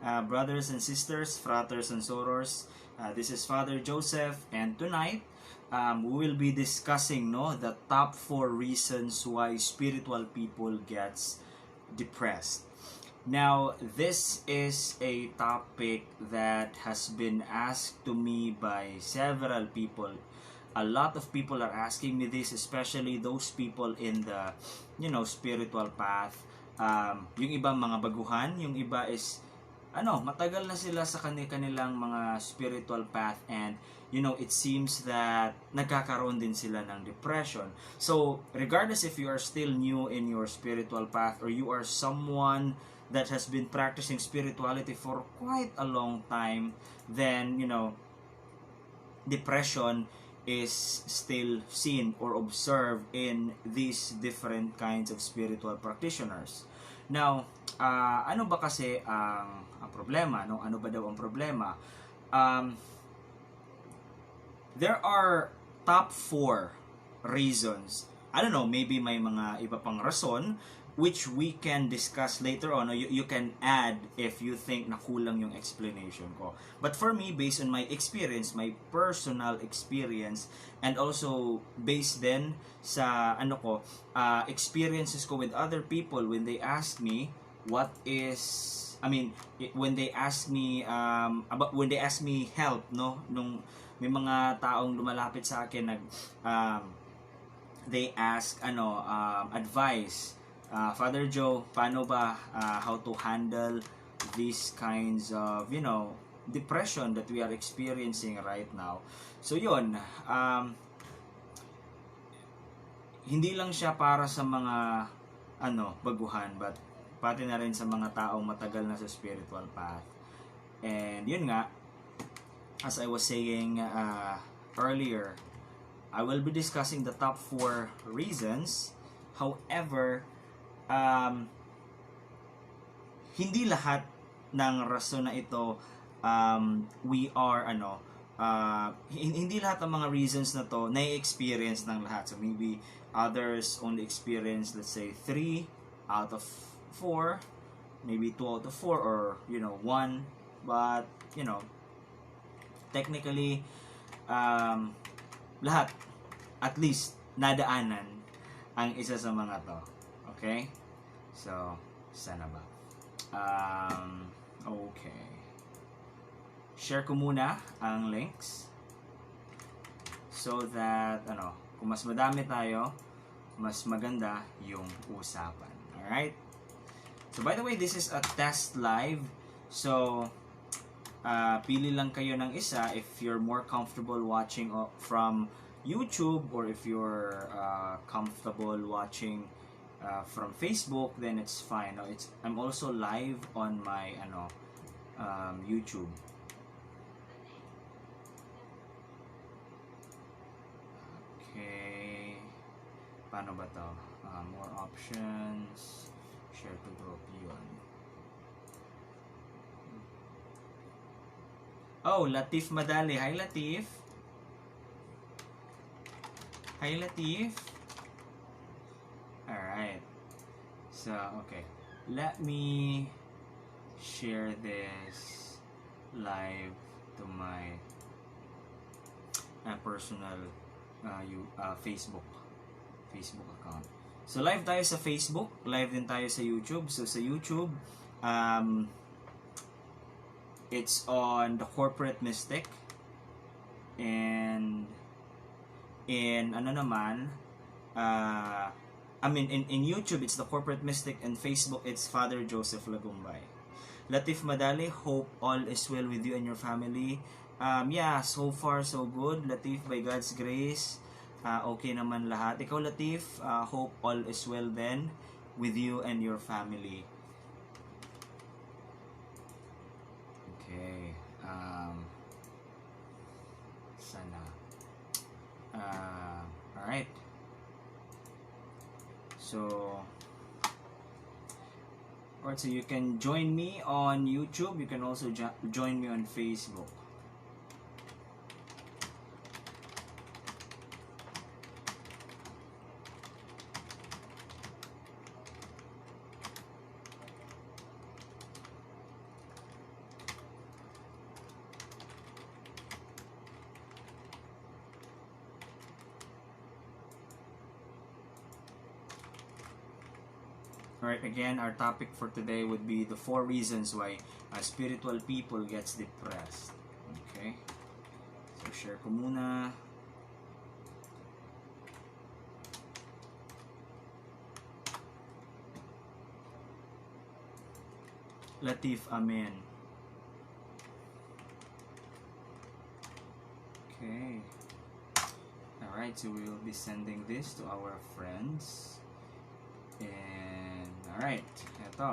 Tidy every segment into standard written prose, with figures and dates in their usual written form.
brothers and sisters, fratres and sorors. This is Father Joseph, and tonight we will be discussing the top 4 reasons why spiritual people gets depressed. Now, this is a topic that has been asked to me by several people. A lot of people are asking me this, especially those people in the, spiritual path. Yung iba mga baguhan, yung iba is, matagal na sila sa kanilang mga spiritual path, and, it seems that nagkakaroon din sila ng depression. So, regardless if you are still new in your spiritual path or you are someone that has been practicing spirituality for quite a long time, then, depression is still seen or observed in these different kinds of spiritual practitioners. Now, ano ba kasi ang problema? No? Ano ba daw ang problema? There are top 4 reasons. I don't know, maybe may mga iba pang rason which we can discuss later on. You can add if you think na kulang yung explanation ko. But for me, based on my experience, my personal experience, and also based then sa experiences ko with other people when they ask me when they ask me help, nung may mga taong lumalapit sa akin they ask advice. Father Joe, paano ba how to handle these kinds of depression that we are experiencing right now? So yun, hindi lang siya para sa mga baguhan, but pati na rin sa mga taong matagal na sa spiritual path. And yun nga, as I was saying earlier, I will be discussing the top 4 reasons. However, hindi lahat ng rason na ito hindi lahat ng mga reasons na to na-experience ng lahat. So maybe others only experience, let's say, 3 out of 4, maybe 2 out of 4, or 1. But technically lahat at least nadaanan ang isa sa mga to. Okay? So, sana ba? Okay. Share ko muna ang links so that, kung mas madami tayo, mas maganda yung usapan. Alright? So, by the way, this is a test live. So, pili lang kayo ng isa if you're more comfortable watching from YouTube, or if you're comfortable watching from Facebook, then it's fine. I'm also live on my YouTube. Okay, paano ba to? More options, share to group, yun. Oh, Latif Madali. Hi, Latif. Hi, Latif. Alright. So, okay. Let me share this live to my personal Facebook account. So, live tayo sa Facebook. Live din tayo sa YouTube. So, sa YouTube, it's on the Corporate Mystic. And in in YouTube it's the Corporate Mystic, and Facebook it's Father Joseph Lagumbay. Latif Madali, hope all is well with you and your family. Yeah, so far so good, Latif, by God's grace. Okay naman lahat. Ikaw, Latif, hope all is well then with you and your family. Okay. Sana. Alright. So you can join me on YouTube. You can also join me on Facebook. Alright, again, our topic for today would be the 4 reasons why spiritual people gets depressed. Okay? So, share ko muna. Latif, amen. Okay. Alright, so we will be sending this to our friends. And, alright, eto.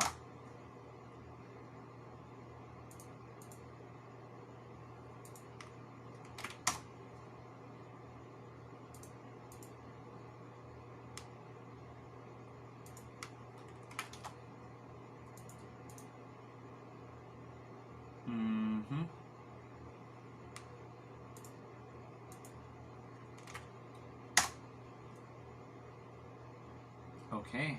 Okay. Okay.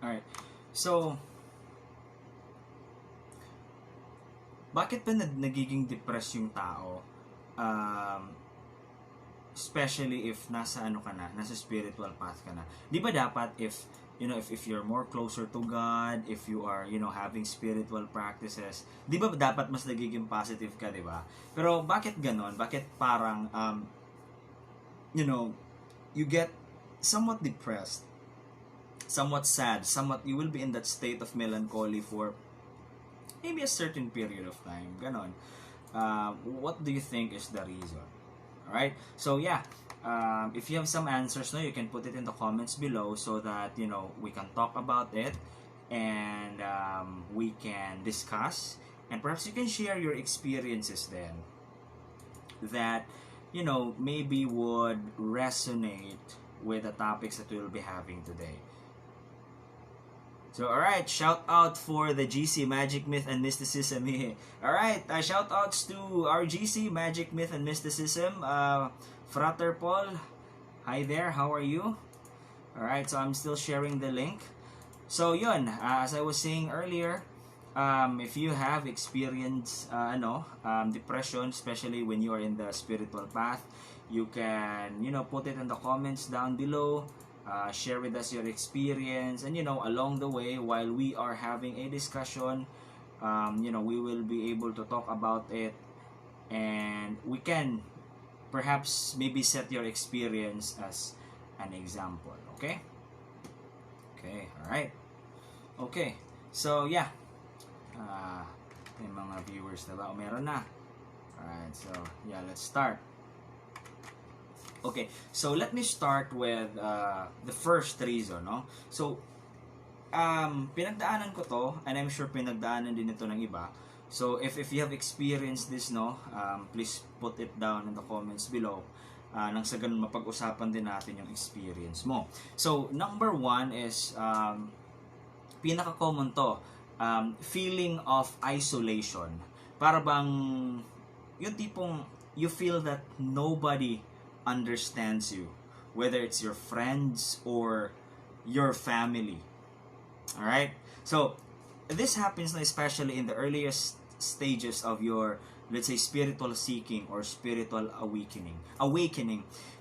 Alright. So, bakit ba nagiging depressed yung tao? Especially if nasa ano ka na, nasa spiritual path ka na. Di ba dapat if you're more closer to God, if you are, having spiritual practices, di ba dapat mas nagiging positive ka, di ba? Pero bakit ganon? Bakit parang, you get somewhat depressed, somewhat sad, you will be in that state of melancholy for maybe a certain period of time. Ganon. What do you think is the reason? Alright? So, yeah. If you have some answers, you can put it in the comments below so that, we can talk about it and we can discuss. And perhaps you can share your experiences then that, maybe would resonate with the topics that we'll be having today. So, alright, shout out for the GC Magic, Myth, and Mysticism here. Alright, shout outs to our GC Magic, Myth, and Mysticism. Frater Paul, hi there, how are you? Alright, so I'm still sharing the link. So, yun, as I was saying earlier, if you have experienced depression, especially when you are in the spiritual path, you can, put it in the comments down below. Share with us your experience, and along the way while we are having a discussion, we will be able to talk about it, and we can perhaps maybe set your experience as an example. Okay, all right. Okay, so yeah, may mga viewers na ba? Meron na. Alright, so yeah, let's start. Okay, so let me start with the first reason, no? So, pinagdaanan ko to, and I'm sure pinagdaanan din ito ng iba. So, if you have experienced this, please put it down in the comments below. Nang sa ganun mapag-usapan din natin yung experience mo. So, number 1 is, pinaka-common to, feeling of isolation. Para bang, yung tipong, you feel that nobody understands you, whether it's your friends or your family. Alright? So, this happens especially in the earliest stages of your, let's say, spiritual seeking or spiritual awakening.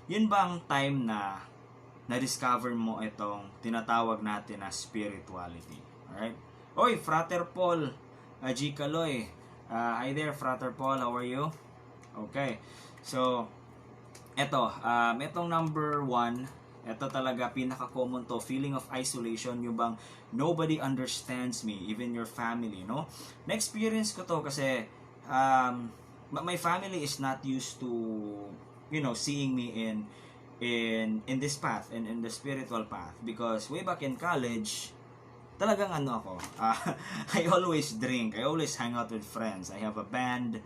Yun bang time na na-discover mo itong tinatawag natin na spirituality? Alright? Oy, Frater Paul, G. Kaloy. Hi there, Frater Paul. How are you? Okay. So, etong number 1, ito talaga pinaka-common to, feeling of isolation, yung bang nobody understands me, even your family, no? Na-experience ko to kasi my family is not used to, seeing me in in this path, in the spiritual path, because way back in college, talagang ano ako, I always drink, I always hang out with friends, I have a band,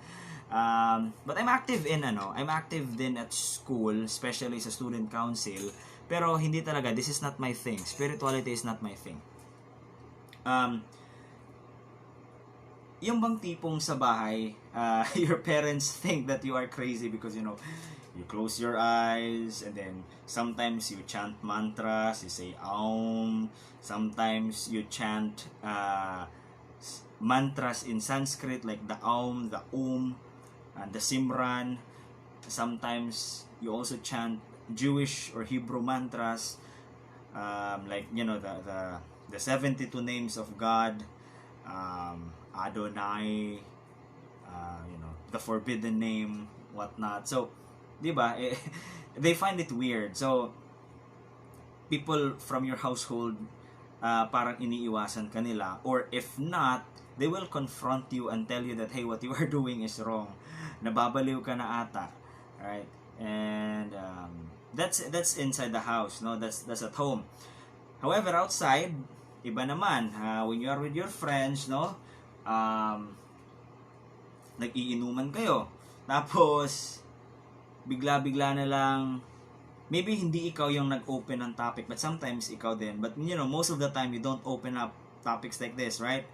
but I'm active din at school, especially sa student council, pero hindi talaga, this is not my thing, spirituality is not my thing. Yung bang tipong sa bahay, your parents think that you are crazy because, you know, you close your eyes, and then sometimes you chant mantras, you say Aum, sometimes you chant mantras in Sanskrit like the Aum, the and the Simran. Sometimes you also chant Jewish or Hebrew mantras, like, you know, the 72 names of God, Adonai, you know, the forbidden name, whatnot. So, di ba, they find it weird. So, people from your household, parang iniiwasan ka nila, or if not, they will confront you and tell you that, hey, what you are doing is wrong. Nababaliw ka na ata, right? And that's inside the house, no? That's at home. However, outside, iba naman. When you are with your friends, no? Nag-iinuman kayo. Tapos, bigla-bigla na lang, maybe hindi ikaw yung nag-open ng topic, but sometimes ikaw din. But, you know, most of the time, you don't open up topics like this, right?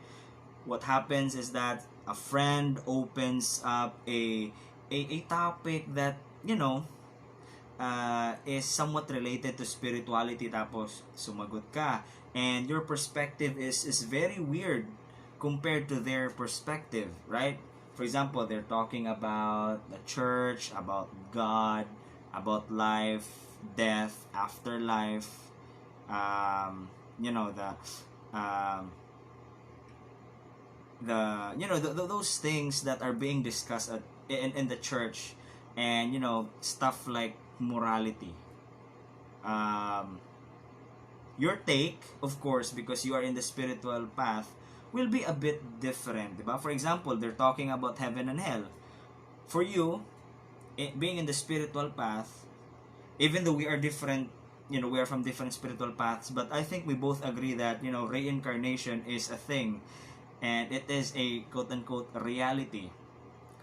What happens is that a friend opens up a topic that, you know, is somewhat related to spirituality, tapos sumagot ka. And your perspective is very weird compared to their perspective, right? For example, they're talking about the church, about God, about life, death, afterlife, you know, those things that are being discussed in the church, and, you know, stuff like morality. Your take, of course, because you are in the spiritual path, will be a bit different, diba? For example, they're talking about heaven and hell. For you, being in the spiritual path, even though we are different, you know, we are from different spiritual paths, but I think we both agree that, you know, reincarnation is a thing, and it is a quote-unquote reality,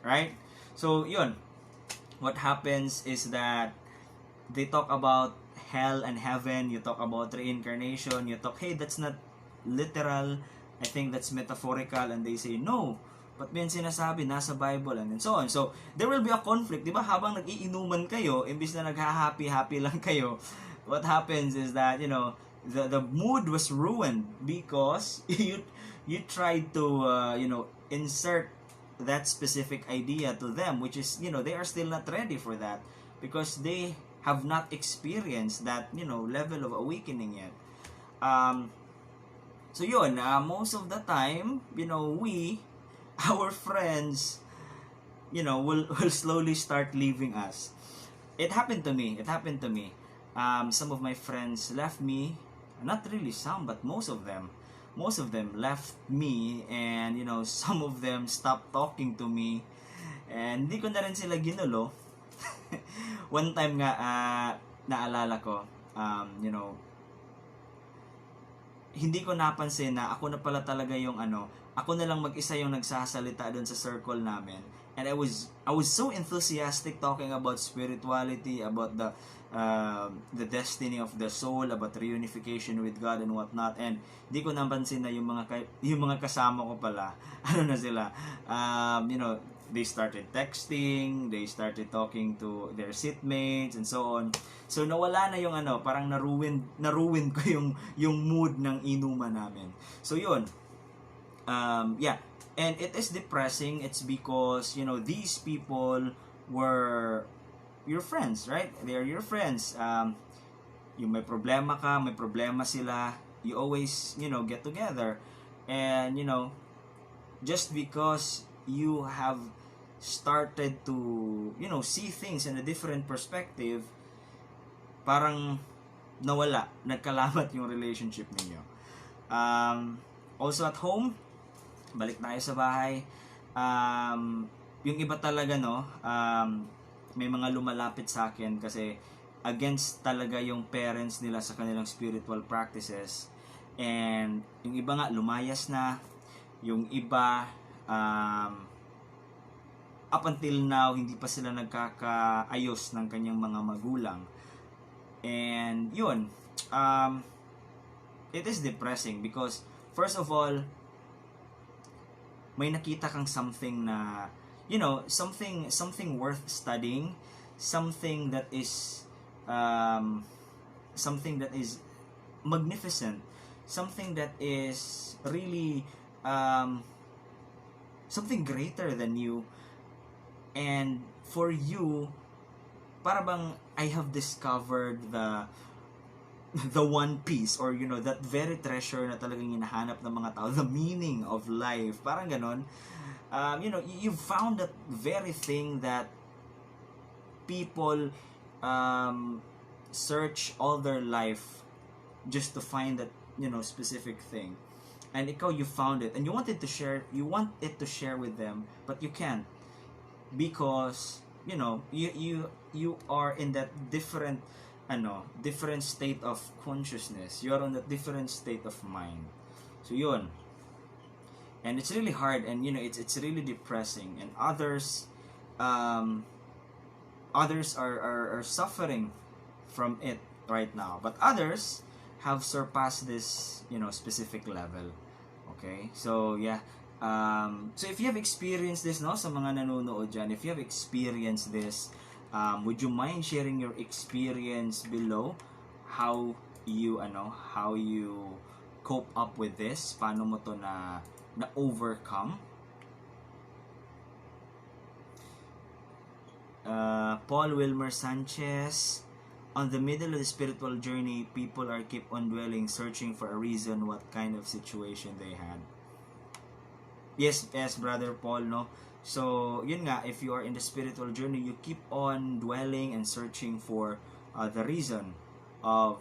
right? So, yun. What happens is that they talk about hell and heaven, you talk about reincarnation, you talk, hey, that's not literal, I think that's metaphorical, and they say, no, but may sinasabi, nasa Bible, and so on. So, there will be a conflict, di ba? Habang nag-iinuman kayo, imbis na nagha-happy-happy lang kayo, what happens is that, you know, the mood was ruined because you tried to, you know, insert that specific idea to them, which is, you know, they are still not ready for that because they have not experienced that, you know, level of awakening yet. So yun, most of the time, you know, our friends, you know, will slowly start leaving us. It happened to me. Some of my friends left me, not really some, but most of them left me, and, you know, some of them stopped talking to me, and hindi ko na rin sila ginulo. One time nga, naalala ko, you know, hindi ko napansin na ako na pala talaga yung ako na lang mag-isa yung nagsasalita doon sa circle namin. And I was so enthusiastic talking about spirituality, about the destiny of the soul, about reunification with God and whatnot. And di ko napansin na yung mga kasama ko pala, ano na sila, you know, they started texting, they started talking to their seatmates and so on. So nawala na yung parang na-ruin ko yung mood ng inuman namin. So yun. Yeah. And it is depressing. It's because, you know, these people were your friends, right? They are your friends. Yung may problema ka, may problema sila, you always, you know, get together. And, you know, just because you have started to, you know, see things in a different perspective, parang nawala, nagkalamat yung relationship ninyo. Also at home, balik tayo sa bahay, yung iba talaga, no, may mga lumalapit sa akin kasi against talaga yung parents nila sa kanilang spiritual practices. And yung iba nga lumayas na, yung iba up until now hindi pa sila nagkakaayos ng kanyang mga magulang. And yun, it is depressing because first of all, may nakita kang something na, you know, something worth studying, something that is magnificent, something that is really something greater than you. And for you, para bang I have discovered the one piece, or you know, that very treasure na talagang hinahanap ng mga tao, the meaning of life, parang ganon. You know, you found that very thing that people search all their life just to find that, you know, specific thing, and ikaw, you found it and you want it to share with them, but you can't, because you know, you are in that different state of consciousness. You are on a different state of mind. So yun. And it's really hard, and you know, it's really depressing, and others are suffering from it right now, but others have surpassed this, you know, specific level. Okay? So yeah. So if you have experienced this, no, sa mga nanonood dyan, if you have experienced this, would you mind sharing your experience below? How you cope up with this? Paano mo to na overcome? Paul Wilmer Sanchez, on the middle of the spiritual journey, people are keep on dwelling, searching for a reason what kind of situation they had. Yes, Brother Paul, no? So, yun nga, if you are in the spiritual journey, you keep on dwelling and searching for the reason of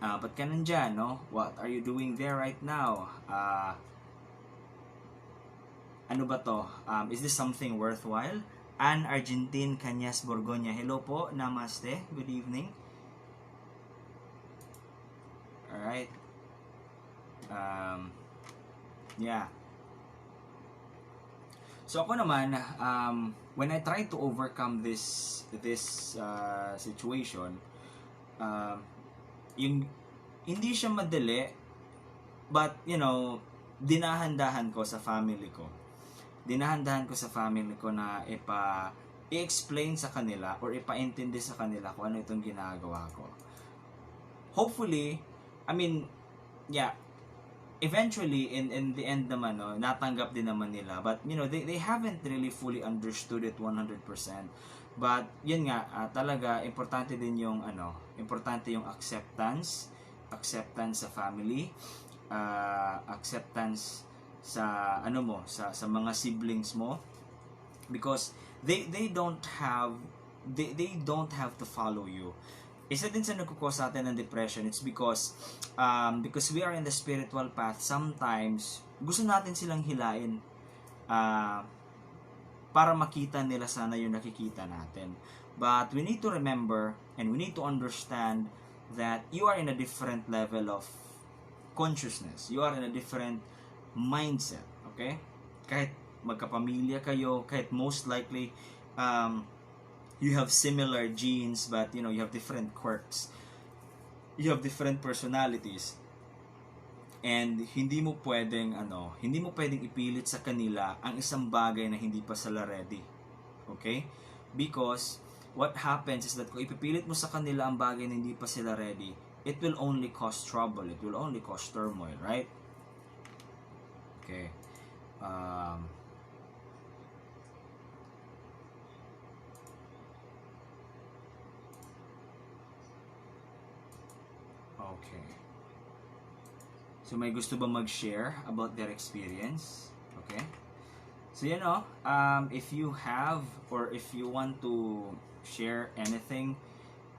ba't ka nandyan, no? What are you doing there right now? Ano ba to? Is this something worthwhile? Anne Argentine Cañas Borgoña. Hello po, namaste, good evening. Alright. Yeah. So ako naman, when I try to overcome this situation, yung hindi siya madali, but you know, dinahandahan ko sa family ko. Dinahandahan ko sa family ko na i-explain sa kanila or ipaintindi sa kanila kung ano itong ginagawa ko. Hopefully, I mean, yeah, eventually in the end naman, no, natanggap din naman nila, but you know, they haven't really fully understood it 100%. But yun nga, talaga importante din yung importante yung acceptance sa family, acceptance sa sa mga siblings mo, because they don't have to follow you. Isa din sa nagkukos sa atin ng depression, it's because we are in the spiritual path, sometimes gusto natin silang hilain para makita nila sana yung nakikita natin. But we need to remember and we need to understand that you are in a different level of consciousness. You are in a different mindset. Okay? Kahit magkapamilya kayo, kahit most likely you have similar genes, but you know, you have different quirks, you have different personalities, and hindi mo pwedeng ipilit sa kanila ang isang bagay na hindi pa sila ready. Okay? Because what happens is that kung ipipilit mo sa kanila ang bagay na hindi pa sila ready, it will only cause trouble, it will only cause turmoil, right? Okay. Okay. So may gusto ba mag-share about their experience? Okay. So you know, if you have or if you want to share anything,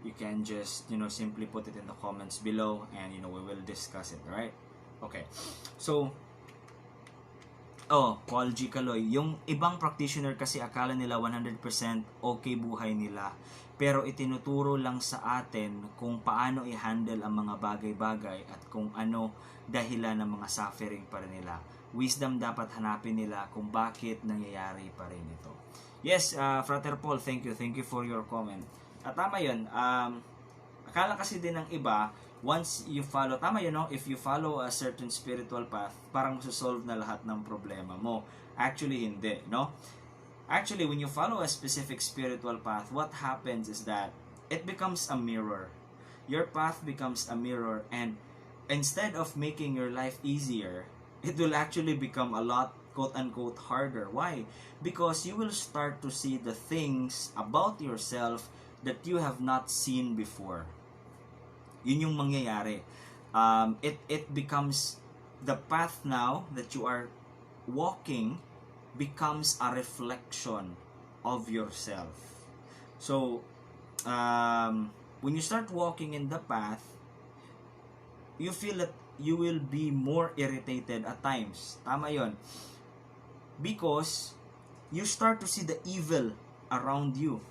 you can just, you know, simply put it in the comments below, and you know, we will discuss it, right? Okay. So Paul G. Caloy. Yung ibang practitioner kasi akala nila 100% okay buhay nila. Pero itinuturo lang sa atin kung paano i-handle ang mga bagay-bagay at kung ano dahilan ng mga suffering pa rin nila. Wisdom dapat hanapin nila kung bakit nangyayari pa rin ito. Yes, Frater Paul, thank you. Thank you for your comment. At tama yun. Akala kasi din ng iba, once you follow, tama yun, no? If you follow a certain spiritual path, parang masosolve na lahat ng problema mo. Actually, hindi, no? Actually, when you follow a specific spiritual path, what happens is that it becomes a mirror. Your path becomes a mirror, and instead of making your life easier, it will actually become a lot, quote-unquote, harder. Why? Because you will start to see the things about yourself that you have not seen before. Yun yung mangyayari. It becomes the path now that you are walking becomes a reflection of yourself. So, when you start walking in the path, you feel that you will be more irritated at times. Tama yon. Because you start to see the evil around you.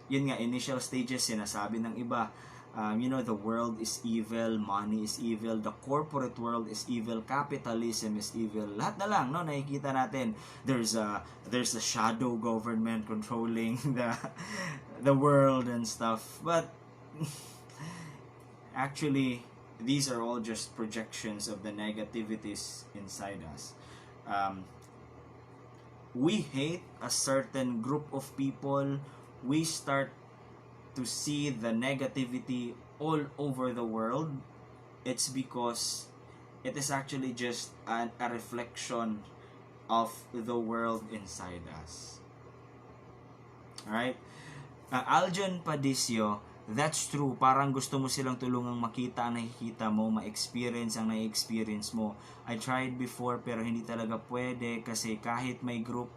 Yun nga, initial stages, sinasabi ng iba, the world is evil, money is evil, the corporate world is evil, capitalism is evil. Lahat na lang, no, nakikita natin. There's a shadow government controlling the world and stuff. But actually, these are all just projections of the negativities inside us. We hate a certain group of people. We start to see the negativity all over the world. It's because it is actually just a reflection of the world inside us. Alright? Aljon Padisio, that's true. Parang gusto mo silang tulungang makita ang nakikita mo, ma-experience ang na-experience mo. I tried before pero hindi talaga pwede kasi kahit may group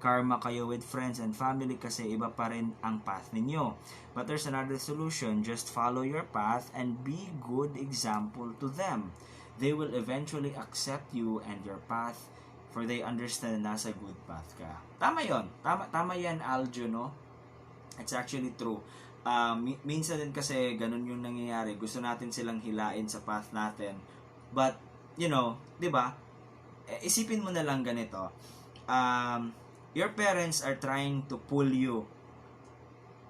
karma kayo with friends and family kasi iba pa rin ang path ninyo. But there's another solution. Just follow your path and be good example to them. They will eventually accept you and your path for they understand na nasa good path ka. Tama yon. Tama yan, Aljo, no? It's actually true. Minsan din kasi ganun yung nangyayari. Gusto natin silang hilain sa path natin. But, di ba? Isipin mo na lang ganito. Your parents are trying to pull you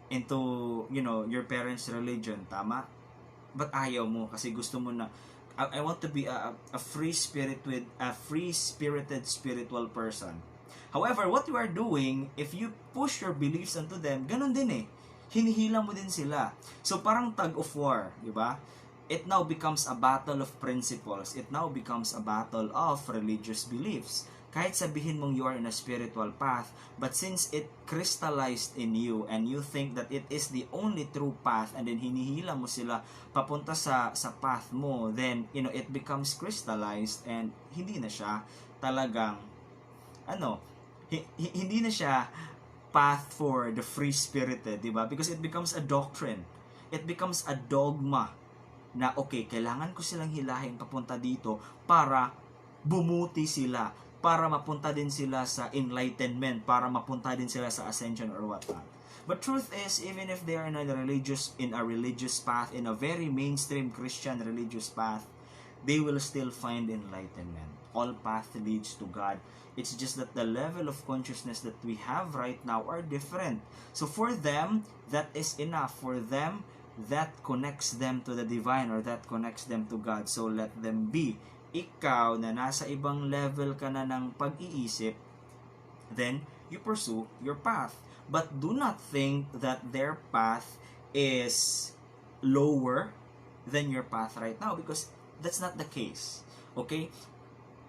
into, your parents' religion, tama? But ayaw mo kasi gusto mo na, I want to be a free-spirited spiritual person. However, what you are doing, if you push your beliefs onto them, ganun din eh. Hinihila mo din sila. So parang tug of war, di ba? It now becomes a battle of principles. It now becomes a battle of religious beliefs. Kahit sabihin mong you are in a spiritual path, but since it crystallized in you and you think that it is the only true path and then hinihila mo sila papunta sa path mo, then, it becomes crystallized and hindi na siya talagang, hindi na siya path for the free-spirited, di ba? Because it becomes a doctrine. It becomes a dogma na, okay, kailangan ko silang hilahin papunta dito para bumuti sila, para mapunta din sila sa enlightenment, para mapunta din sila sa ascension or whatnot. But truth is, even if they are in a religious path, in a very mainstream Christian religious path, they will still find enlightenment. All path leads to God. It's just that the level of consciousness that we have right now are different. So for them, that is enough. For them, that connects them to the divine or that connects them to God. So let them be. Ikaw na nasa ibang level ka na ng pag-iisip, then you pursue your path. But do not think that their path is lower than your path right now, because that's not the case. Okay?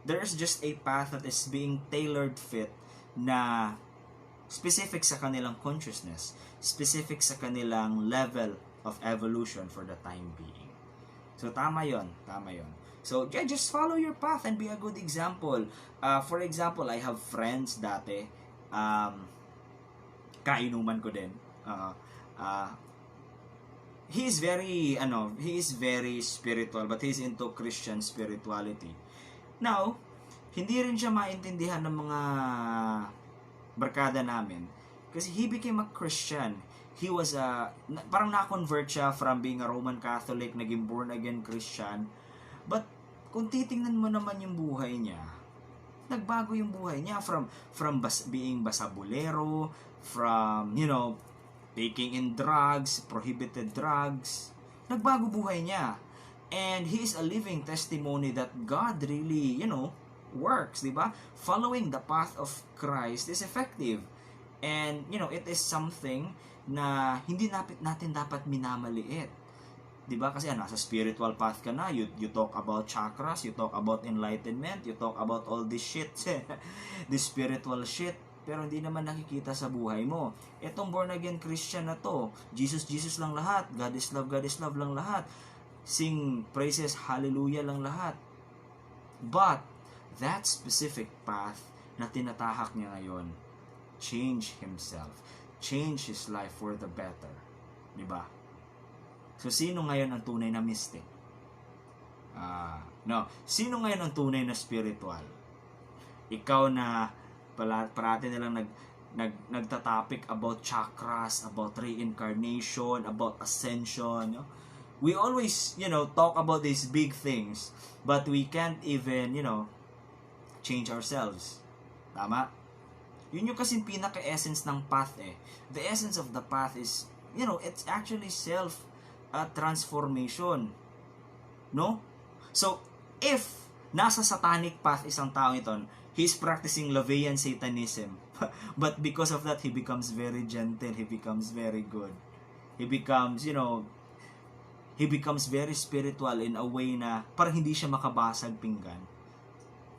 There is just a path that is being tailored fit na specific sa kanilang consciousness, specific sa kanilang level of evolution for the time being. So tama yon. So, yeah, just follow your path and be a good example. For example, I have friends dati, kainuman ko din. he is very spiritual, but he's into Christian spirituality. Now, hindi rin siya maintindihan ng mga barkada namin kasi he became a Christian. He was parang na-convert siya from being a Roman Catholic, naging born again Christian. But kung titingnan mo naman yung buhay niya, nagbago yung buhay niya from being basabulero, from taking in drugs, prohibited drugs. Nagbago buhay niya. And he is a living testimony that God really, works, di ba? Following the path of Christ is effective. And, it is something na hindi natin dapat minamaliit. Di ba? Kasi nasa spiritual path ka na, you talk about chakras, you talk about enlightenment, you talk about all this shit, this spiritual shit, pero hindi naman nakikita sa buhay mo. Etong born again Christian na to, Jesus lang lahat, God is love lang lahat, sing praises, hallelujah lang lahat. But that specific path na tinatahak niya ngayon, change himself, change his life for the better. Diba? So, sino ngayon ang tunay na mystic? Sino ngayon ang tunay na spiritual? Ikaw na parati nilang nagtatopic about chakras, about reincarnation, about ascension. We always, talk about these big things, but we can't even, change ourselves. Tama? Yun yung kasing pinaka-essence ng path eh. The essence of the path is, it's actually transformation. No? So, if nasa satanic path isang tao ito, he's practicing Laveyan Satanism. But because of that, he becomes very gentle. He becomes very good. He becomes, he becomes very spiritual in a way na parang hindi siya makabasag pinggan.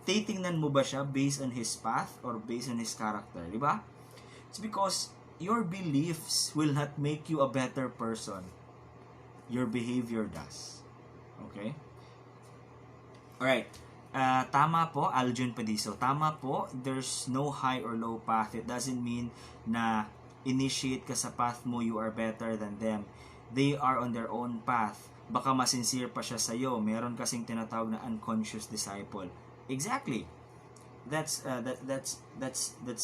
Titingnan mo ba siya based on his path or based on his character? Diba? It's because your beliefs will not make you a better person. Your behavior does. Okay? Alright. Tama po, Aljun Padiso. Tama po, there's no high or low path. It doesn't mean na initiate ka sa path mo, you are better than them. They are on their own path. Baka masincere pa siya sa'yo. Meron kasing tinatawag na unconscious disciple. Exactly. That's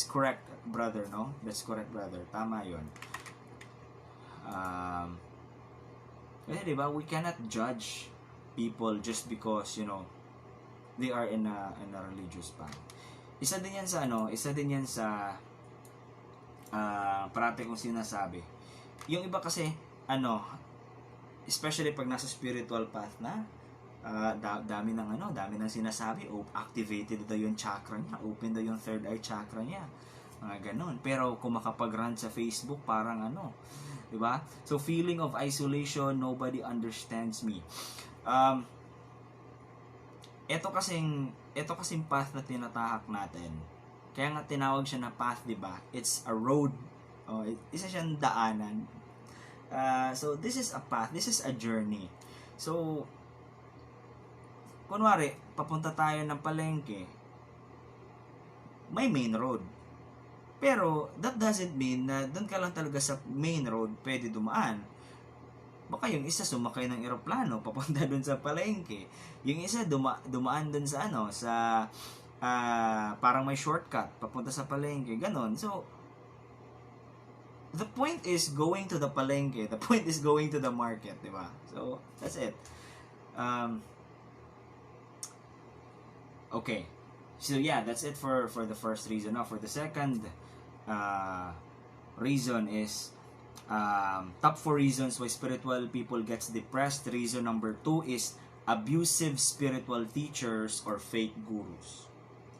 correct, brother, no? That's correct, brother. Tama 'yon. Kasi diba, we cannot judge people just because, they are in a religious path. Isa din yan sa parati kong sinasabi. Yung iba kasi, especially pag nasa spiritual path na, dami ng sinasabi, activated daw yung chakra niya, open daw yung third eye chakra niya, mga ganun. Pero kung makapag-run sa Facebook, parang diba? So, feeling of isolation, nobody understands me. Ito kasing path na tinatahak natin, kaya nga tinawag siya na path, diba? It's a road, isa siyang daanan. So, this is a path, this is a journey. So, kunwari, papunta tayo ng palengke, may main road. Pero, that doesn't mean na doon ka lang talaga sa main road pwede dumaan. Baka yung isa sumakay ng eroplano, papunta doon sa palengke. Yung isa dumaan doon sa parang may shortcut, papunta sa palengke, ganon. So, the point is going to the palengke. The point is going to the market, di ba? So, that's it. Okay. So yeah, that's it for the first reason. Now for the second reason is top 4 reasons why spiritual people gets depressed. Reason number 2 is abusive spiritual teachers or fake gurus.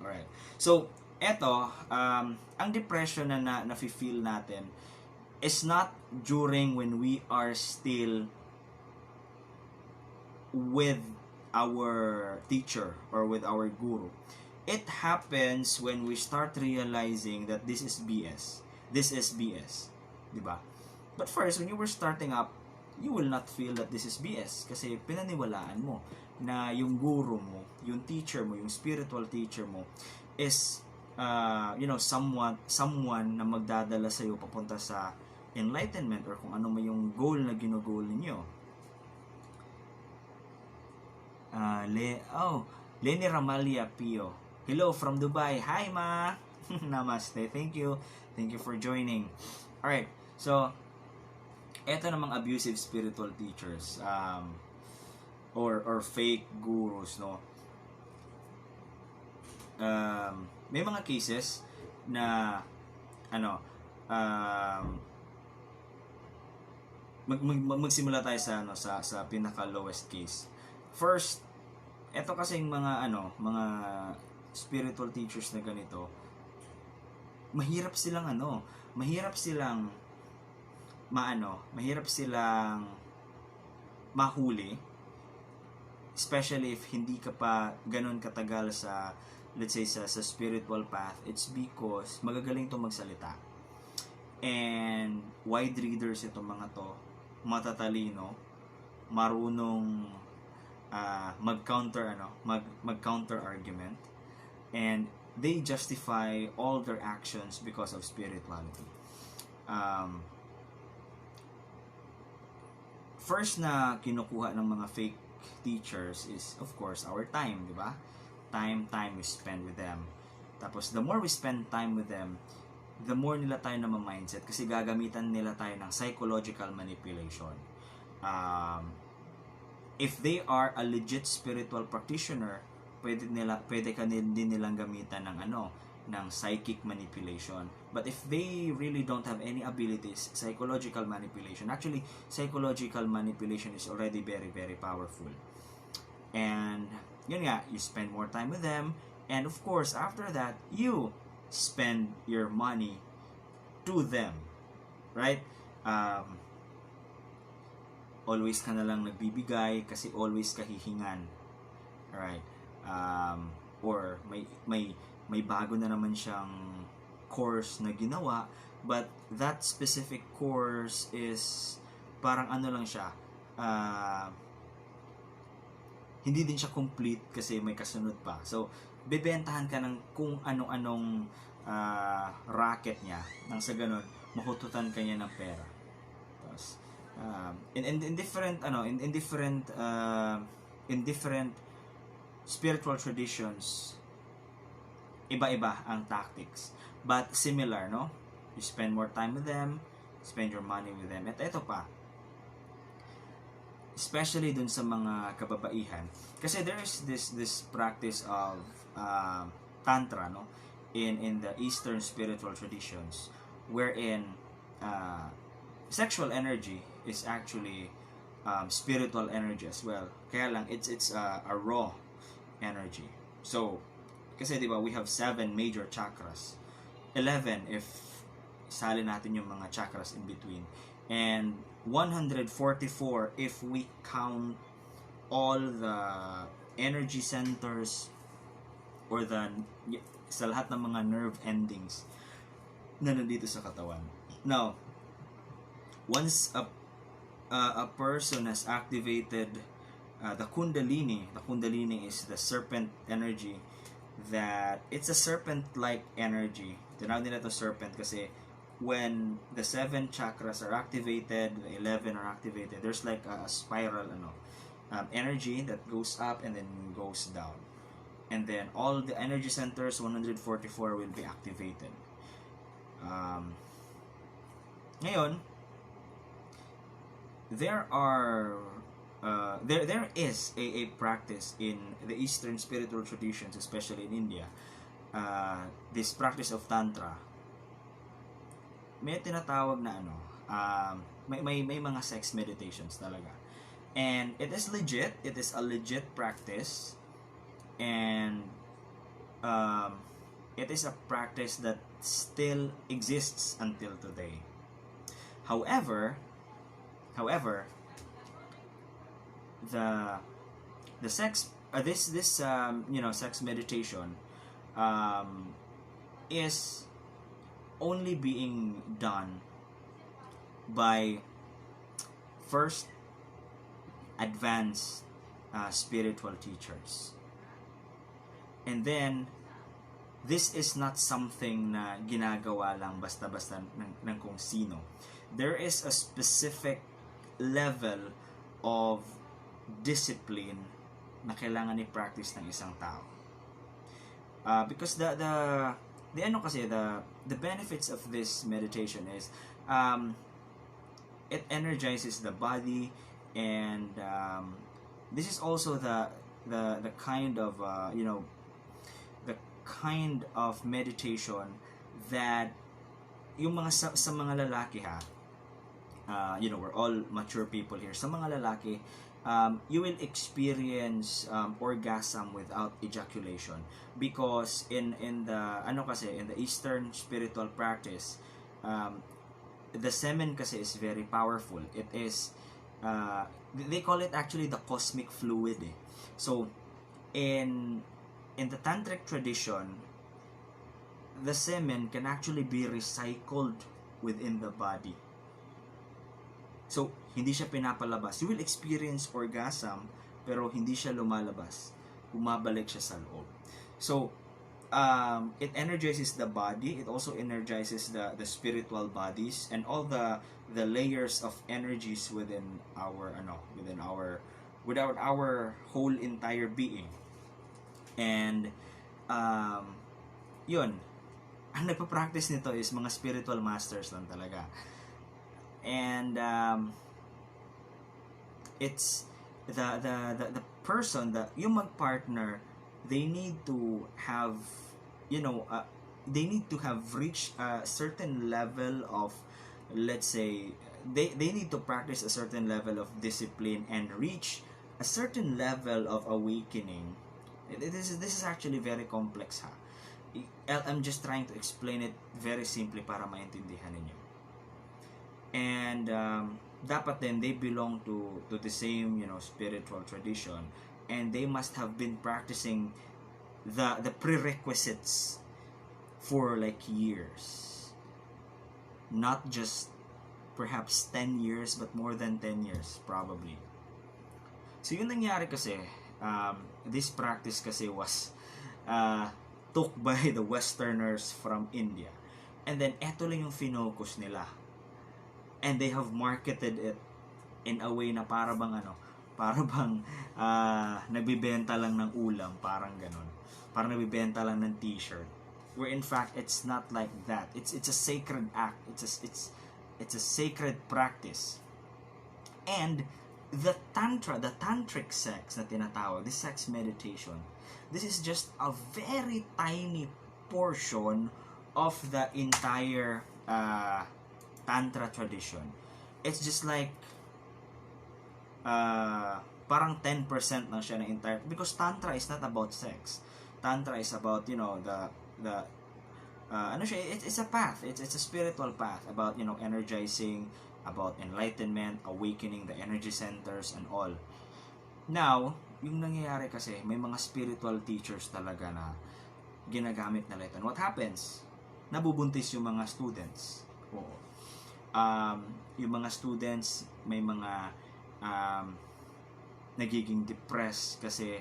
Alright. So, eto, ang depression na nafe-feel natin is not during when we are still with our teacher or with our guru. It happens when we start realizing that this is BS. This is BS. Diba? But first, when you were starting up, you will not feel that this is BS kasi pinaniwalaan mo na yung guru mo, yung teacher mo, yung spiritual teacher mo is someone na magdadala sa iyo papunta sa enlightenment or kung ano man yung goal na gino-goal ninyo. Lenny Ramalia Pio. Hello from Dubai. Hi, ma. Namaste. Thank you. Thank you for joining. Alright. So, eto namang abusive spiritual teachers or fake gurus, no? May mga cases na magsimula tayo sa pinaka lowest case. First, eto kasing mga spiritual teachers na ganito, mahirap silang mahuli, especially if hindi ka pa ganun katagal sa, let's say, sa spiritual path. It's because magagaling to magsalita, and wide readers itong mga to, matatalino, marunong mag-counter argument, and they justify all their actions because of spirituality. First na kinukuha ng mga fake teachers is, of course, our time, di ba? Time we spend with them. Tapos, the more we spend time with them, the more nila tayo na mindset, kasi gagamitan nila tayo ng psychological manipulation. If they are a legit spiritual practitioner, pwede ka din nilang gamitan ng psychic manipulation. But if they really don't have any abilities, psychological manipulation. Actually, psychological manipulation is already very, very powerful. And yun nga, you spend more time with them, and of course, after that, you spend your money to them, right? Always ka na lang nagbibigay kasi always kahihingan, right? Or may bago na naman siyang course na ginawa, but that specific course is parang lang siya, hindi din siya complete kasi may kasunod pa. So, bebentahan ka ng kung ano-anong racket niya, nang sa ganun mahututan ka niya ng pera. Tapos, in different spiritual traditions, iba-iba ang tactics, but similar, no? You spend more time with them, spend your money with them. At ito pa, especially dun sa mga kababaihan, kasi there is this practice of tantra, no, in the Eastern spiritual traditions, wherein sexual energy is actually spiritual energy as well. Kaya lang it's a raw energy. So, kasi di ba, we have 7 major chakras, 11 if sali natin yung mga chakras in between, and 144 if we count all the energy centers or sa lahat ng mga nerve endings na nandito sa katawan. Now, once a person has activated the Kundalini is the serpent energy, that it's a serpent-like energy. Tinawag nila ito serpent kasi when the 7 chakras are activated, the 11 are activated, there's like a spiral energy that goes up and then goes down. And then all the energy centers, 144, will be activated. Ngayon, there is a practice in the Eastern spiritual traditions, especially in India, this practice of Tantra. May tinatawag na may mga sex meditations talaga. And it is a legit practice, and it is a practice that still exists until today. However, the sex sex meditation is only being done by first advanced spiritual teachers, and then this is not something na ginagawa lang basta-basta ng kung sino. there is a specific level of discipline na kailangan i-practice ng isang tao. Because the ano kasi, the benefits of this meditation is it energizes the body, and this is also the kind of the kind of meditation that yung mga sa mga lalaki we're all mature people here. Sa mga lalaki, you will experience orgasm without ejaculation, because in the Eastern spiritual practice, the semen kasi is very powerful. It is they call it actually the cosmic fluid. So in the tantric tradition, the semen can actually be recycled within the body. So, hindi siya pinapalabas. You will experience orgasm, pero hindi siya lumalabas. Bumabalik siya sa loob. So, it energizes the body. It also energizes the spiritual bodies and all the layers of energies within our whole entire being. And yun, ang nagpa-practice nito is mga spiritual masters lang talaga. And it's the person, yung mag-partner, they need to have they need to have reached a certain level of, let's say, they need to practice a certain level of discipline and reach a certain level of awakening. This is actually very complex I'm just trying to explain it very simply para maintindihan ninyo. And dapat din they belong to the same spiritual tradition, and they must have been practicing the prerequisites for like years, not just perhaps 10 years, but more than 10 years probably. So yung nangyari kasi, this practice kasi was took by the Westerners from India, and then eto lang yung finocus nila. And they have marketed it in a way na para bang nagbibenta lang ng ulam, parang ganon. Parang nagbibenta lang ng t-shirt. Where in fact it's not like that. It's a sacred act. It's a sacred practice. And the tantric sex na tinatawag, this sex meditation, this is just a very tiny portion of the entire Tantra tradition. It's just like parang 10% lang siya ng entire, because Tantra is not about sex. Tantra is about it's a path. It's a spiritual path about energizing, about enlightenment, awakening the energy centers and all. Now, yung nangyayari kasi, may mga spiritual teachers talaga na ginagamit nila ito. And what happens? Nabubuntis yung mga students. Oo. Yung mga students, may mga nagiging depressed kasi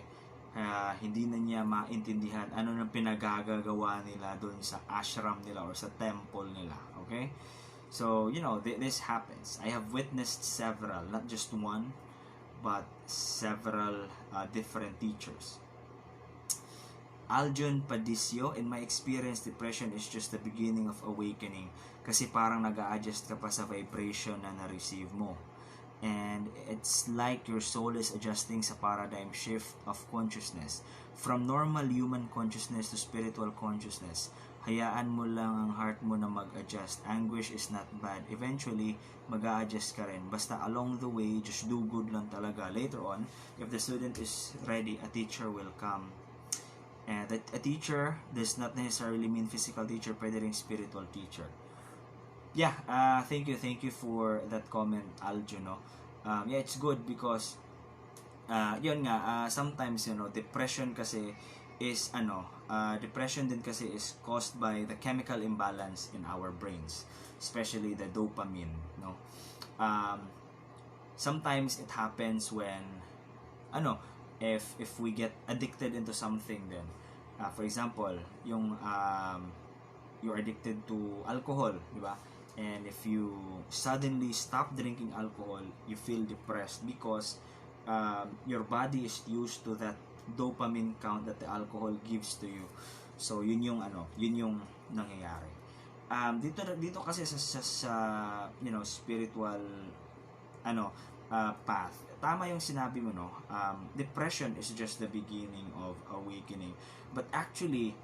hindi na niya maintindihan ano nang pinagagagawa nila doon sa ashram nila or sa temple nila. Okay? So, this happens. I have witnessed several, not just one, but several different teachers. Aljun Padisio, in my experience, depression is just the beginning of awakening, kasi parang nag-a-adjust ka pa sa vibration na na-receive mo. And it's like your soul is adjusting sa paradigm shift of consciousness from normal human consciousness to spiritual consciousness. Hayaan mo lang ang heart mo na mag-adjust. Anguish is not bad. Eventually, mag-a-adjust ka rin. Basta along the way, just do good lang talaga. Later on, if the student is ready, a teacher will come. And a teacher does not necessarily mean physical teacher, pwede rin spiritual teacher. Yeah, thank you for that comment, Aljo, no? Yeah, it's good because yun nga, sometimes depression kasi is depression din kasi is caused by the chemical imbalance in our brains, especially the dopamine, no? Sometimes it happens when if we get addicted into something, then for example, yung you're addicted to alcohol, di ba? And if you suddenly stop drinking alcohol, you feel depressed because your body is used to that dopamine count that the alcohol gives to you. So yun yung yun yung nangyayari. Dito kasi sa spiritual path. Tama yung sinabi mo, no? Depression is just the beginning of awakening. But actually,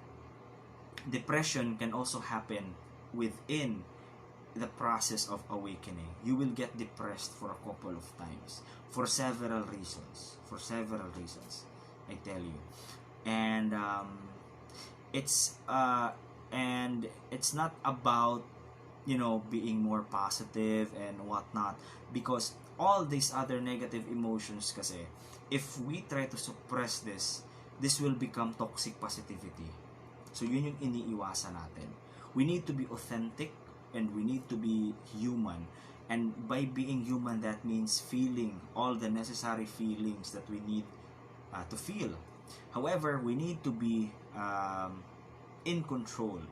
depression can also happen within the process of awakening. You will get depressed for a couple of times for several reasons. I tell you. And it's not about being more positive and whatnot, because all these other negative emotions kasi, if we try to suppress this will become toxic positivity. So yun yung iniiwasan natin. We need to be authentic and we need to be human. And by being human, that means feeling all the necessary feelings that we need to feel. However, we need to be in control.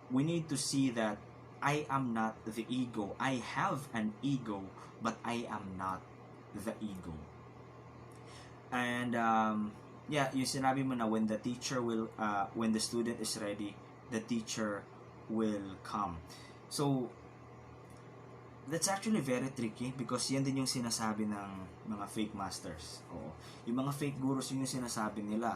We need to see that I am not the ego. I have an ego, but I am not the ego. And yung sinabi mo na when the teacher will, when the student is ready, the teacher will come. So, that's actually very tricky because yan din yung sinasabi ng mga fake masters. Oo. Yung mga fake gurus, yun yung sinasabi nila.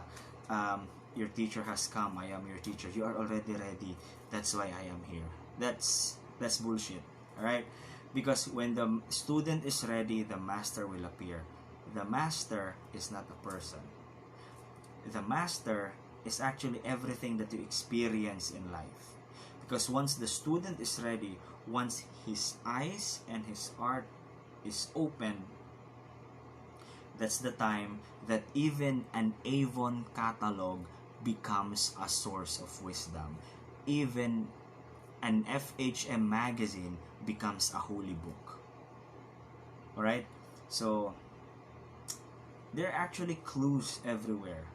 Your teacher has come, I am your teacher. You are already ready. That's why I am here. That's bullshit. Alright? Because when the student is ready, the master will appear. The master is not a person. The master is actually everything that you experience in life. Because once the student is ready, once his eyes and his heart is open, that's the time that even an Avon catalog becomes a source of wisdom. Even an FHM magazine becomes a holy book. Alright? So, there are actually clues everywhere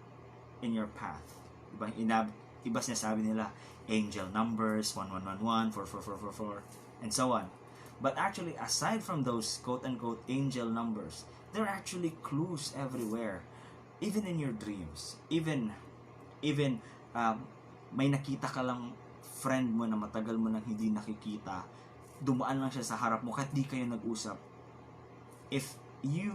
in your path. Iba sinasabi nila, angel numbers, 1111, 4444, and so on. But actually, aside from those quote-unquote angel numbers, there are actually clues everywhere. Even in your dreams. Even may nakita ka lang friend mo na matagal mo nang hindi nakikita, dumaan lang siya sa harap mo kahit di kayo nag-usap. If you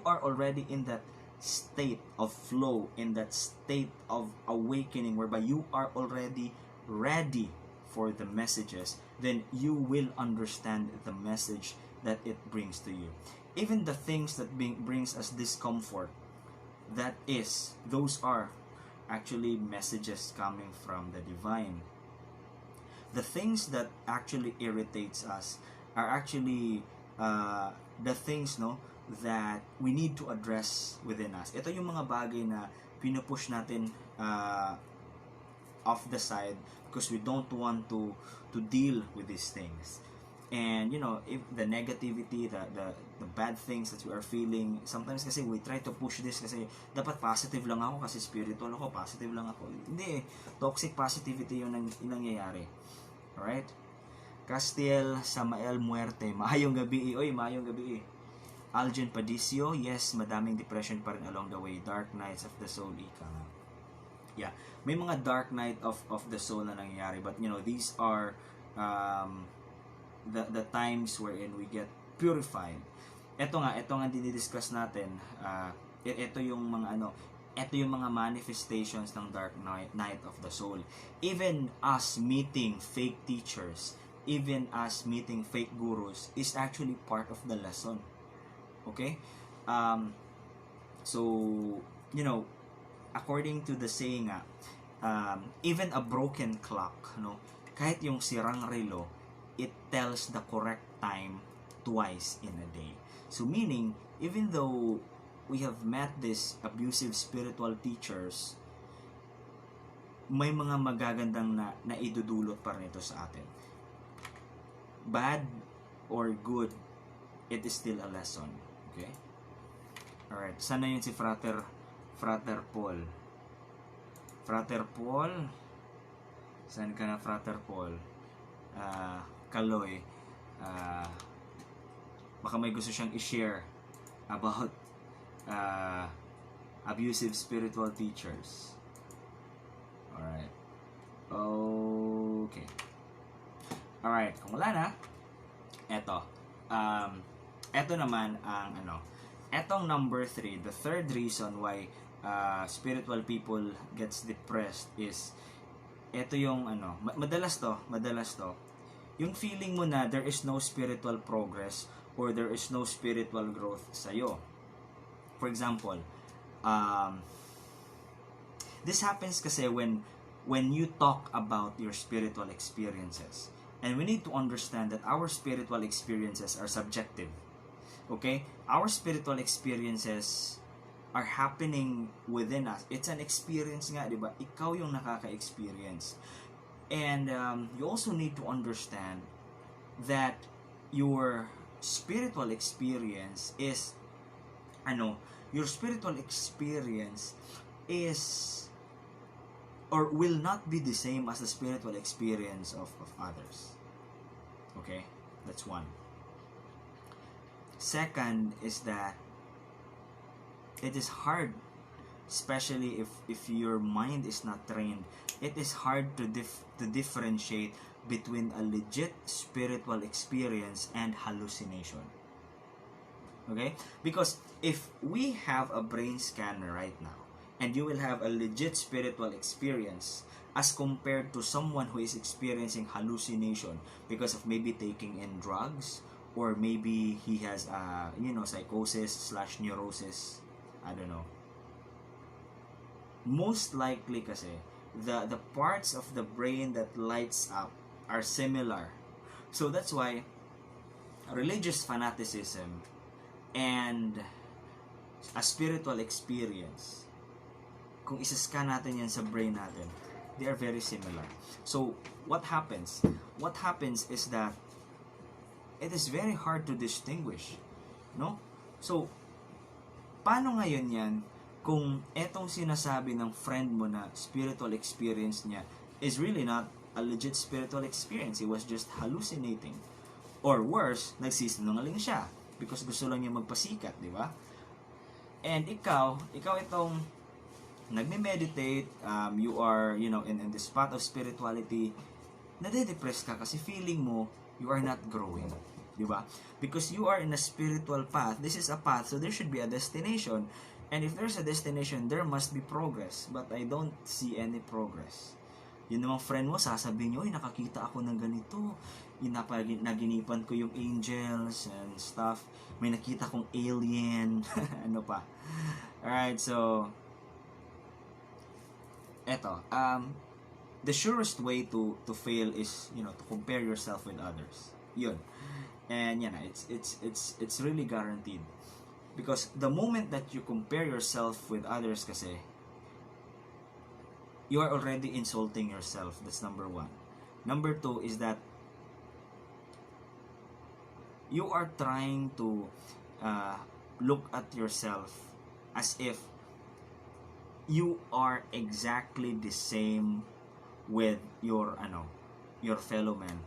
are already in that state of flow, in that state of awakening whereby you are already ready for the messages, then you will understand the message that it brings to you. Even the things that brings us discomfort, those are actually messages coming from the divine. The things that actually irritates us are actually the things that we need to address within us. Ito yung mga bagay na pinupush natin off the side because we don't want to deal with these things. And if the negativity, the bad things that we are feeling, sometimes kasi we try to push this kasi dapat positive lang ako kasi spiritual ako, positive lang ako. Hindi, toxic positivity yung nangyayari. Alright? Castiel Samael Muerte, maayong gabi. Oy, maayong gabi. Algen Padicio, yes, madaming depression pa rin along the way. Dark nights of the soul, ika nga. Yeah, may mga dark night of the soul na nangyayari, but these are the times wherein we get purified. Ito nga dinidiscuss natin. Ito yung mga manifestations ng dark night of the soul. Even us meeting fake teachers, even us meeting fake gurus is actually part of the lesson. Okay? So, according to the saying even a broken clock, kahit yung sirang relo, it tells the correct time twice in a day. So, meaning, even though we have met these abusive spiritual teachers, may mga magagandang na idudulot pa rin ito sa atin. Bad or good, it is still a lesson. Okay? Alright, sana yun si Frater Paul. Frater Paul? Saan ka na, Frater Paul? Kaloy, uh, baka may gusto siyang i-share about abusive spiritual teachers. Alright. Okay. Alright, kung wala na, eto naman ang etong number 3, the third reason why spiritual people gets depressed is eto yung madalas to, yung feeling mo na there is no spiritual progress or there is no spiritual growth sa'yo. For example, this happens kasi when you talk about your spiritual experiences. And we need to understand that our spiritual experiences are subjective. Okay? Our spiritual experiences are happening within us. It's an experience nga, di ba? Ikaw yung nakaka-experience. And you also need to understand that your spiritual experience is or will not be the same as the spiritual experience of others. Okay? That's one. Second is that it is hard, especially if your mind is not trained, it is hard to differentiate between a legit spiritual experience and hallucination. Okay? Because if we have a brain scanner right now, and you will have a legit spiritual experience as compared to someone who is experiencing hallucination because of maybe taking in drugs, or maybe he has psychosis/neurosis, I don't know. Most likely kasi the parts of the brain that lights up are similar. So that's why religious fanaticism and a spiritual experience, kung isa-scan natin yan sa brain natin, they are very similar. So, what happens? What happens is that it is very hard to distinguish. No? So, paano ngayon yan kung etong sinasabi ng friend mo na spiritual experience niya is really not a legit spiritual experience? He was just hallucinating. Or worse, nagsisinungaling siya because gusto lang niya magpasikat, di ba? And ikaw itong nagme-meditate, you are, in the spot of spirituality, nade-depress ka kasi feeling mo you are not growing, di ba? Because you are in a spiritual path. This is a path, so there should be a destination. And if there's a destination, there must be progress. But I don't see any progress. Yun namang friend mo, sasabihin nyo, nakakita ako ng ganito. Naginipan ko yung angels and stuff. May nakita kong alien. Ano pa? Alright, so the surest way to fail is to compare yourself with others. Yun. And it's really guaranteed, because the moment that you compare yourself with others kasi, you are already insulting yourself. That's number one. Number two is that you are trying to look at yourself as if you are exactly the same with your fellow man.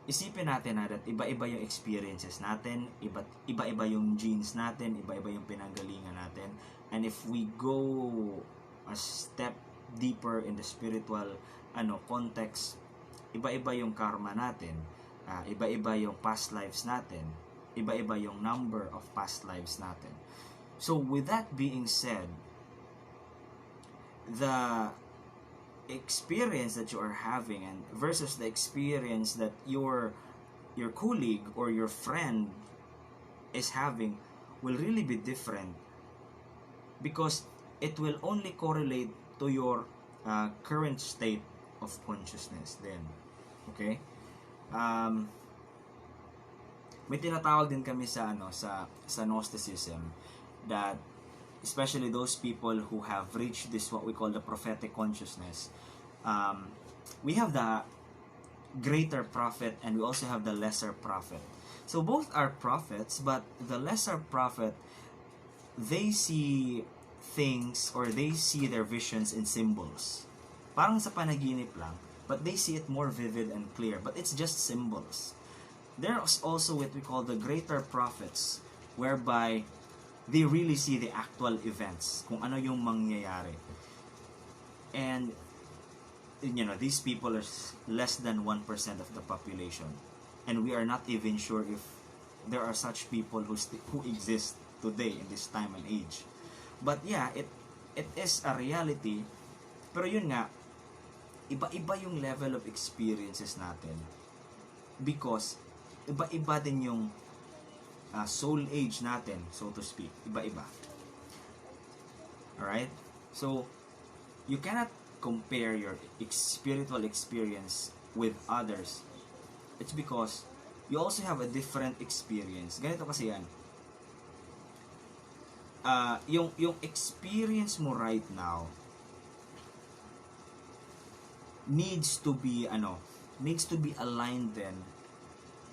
Isipin natin na that iba-iba yung experiences natin, iba-iba yung genes natin, iba-iba yung pinanggalingan natin. And if we go a step deeper in the spiritual context, iba-iba yung karma natin, iba-iba yung past lives natin, iba-iba yung number of past lives natin. So with that being said, the experience that you are having and versus the experience that your colleague or your friend is having will really be different, because it will only correlate to your current state of consciousness then. Okay? May tinatawag din kami sa Gnosticism, that especially those people who have reached this what we call the Prophetic Consciousness, we have the greater prophet and we also have the lesser prophet. So both are prophets, but the lesser prophet, they see things or they see their visions in symbols. Parang sa panaginip lang. but they see it more vivid and clear, but it's just symbols. There's also what we call the greater prophets, whereby they really see the actual events, kung ano yung mangyayari. And these people are less than 1% of the population, and we are not even sure if there are such people who exist today in this time and age. But yeah, it is a reality. Pero yun nga, iba-iba yung level of experiences natin, because iba-iba din yung soul age natin, so to speak. Iba-iba. Alright? So, you cannot compare your spiritual experience with others. It's because you also have a different experience. Ganito kasi yan. Yung experience mo right now needs to be aligned then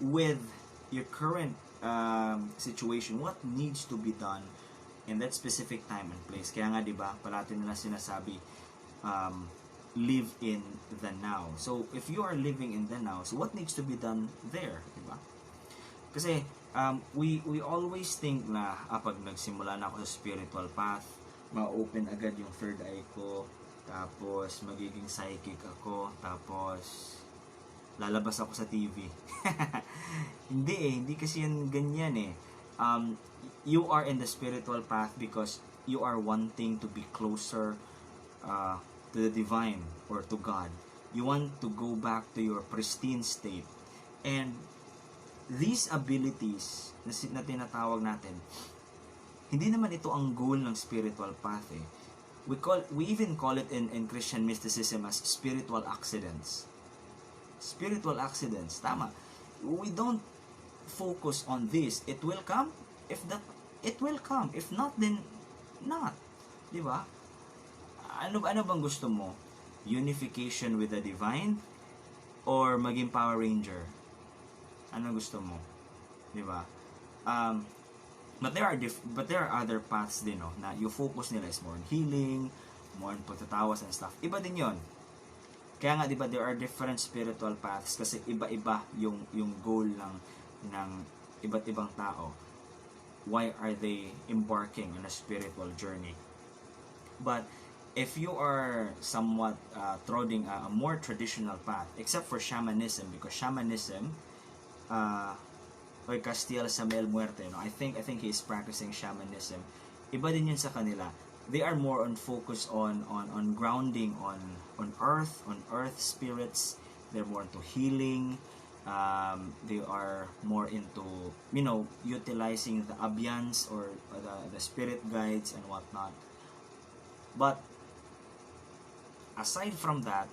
with your current situation. What needs to be done in that specific time and place. Kaya nga, di ba, palati nila sinasabi, live in the now. So, if you are living in the now, so what needs to be done there, di ba? Kasi, we always think na, pag nagsimula na ako sa spiritual path, ma-open agad yung third eye ko, tapos magiging psychic ako, tapos lalabas ako sa TV. Hindi kasi yan ganyan eh. You are in the spiritual path because you are wanting to be closer to the divine or to God. You want to go back to your pristine state. And these abilities na tinatawag natin, hindi naman ito ang goal ng spiritual path eh. We even call it in Christian mysticism as spiritual accidents. Spiritual accidents, tama. We don't focus on this. It will come. It will come. If not, then not. Di ba? Ano bang gusto mo? Unification with the divine or maging Power Ranger? Ano gusto mo? Di ba? But there are other paths din, no, na yung focus nila is more on healing, more on pagtatawas and stuff. Iba din yon. Kaya nga, di ba, there are different spiritual paths kasi iba-iba yung goal ng iba't ibang tao. Why are they embarking on a spiritual journey? But if you are somewhat trotting a more traditional path, except for shamanism, because shamanism, or Castiel Samuel Muerte, no? I think he is practicing shamanism. Iba din yun sa kanila. They are more on focus on grounding on earth spirits. They're more into healing. They are more into utilizing the ambience or the spirit guides and whatnot. But aside from that,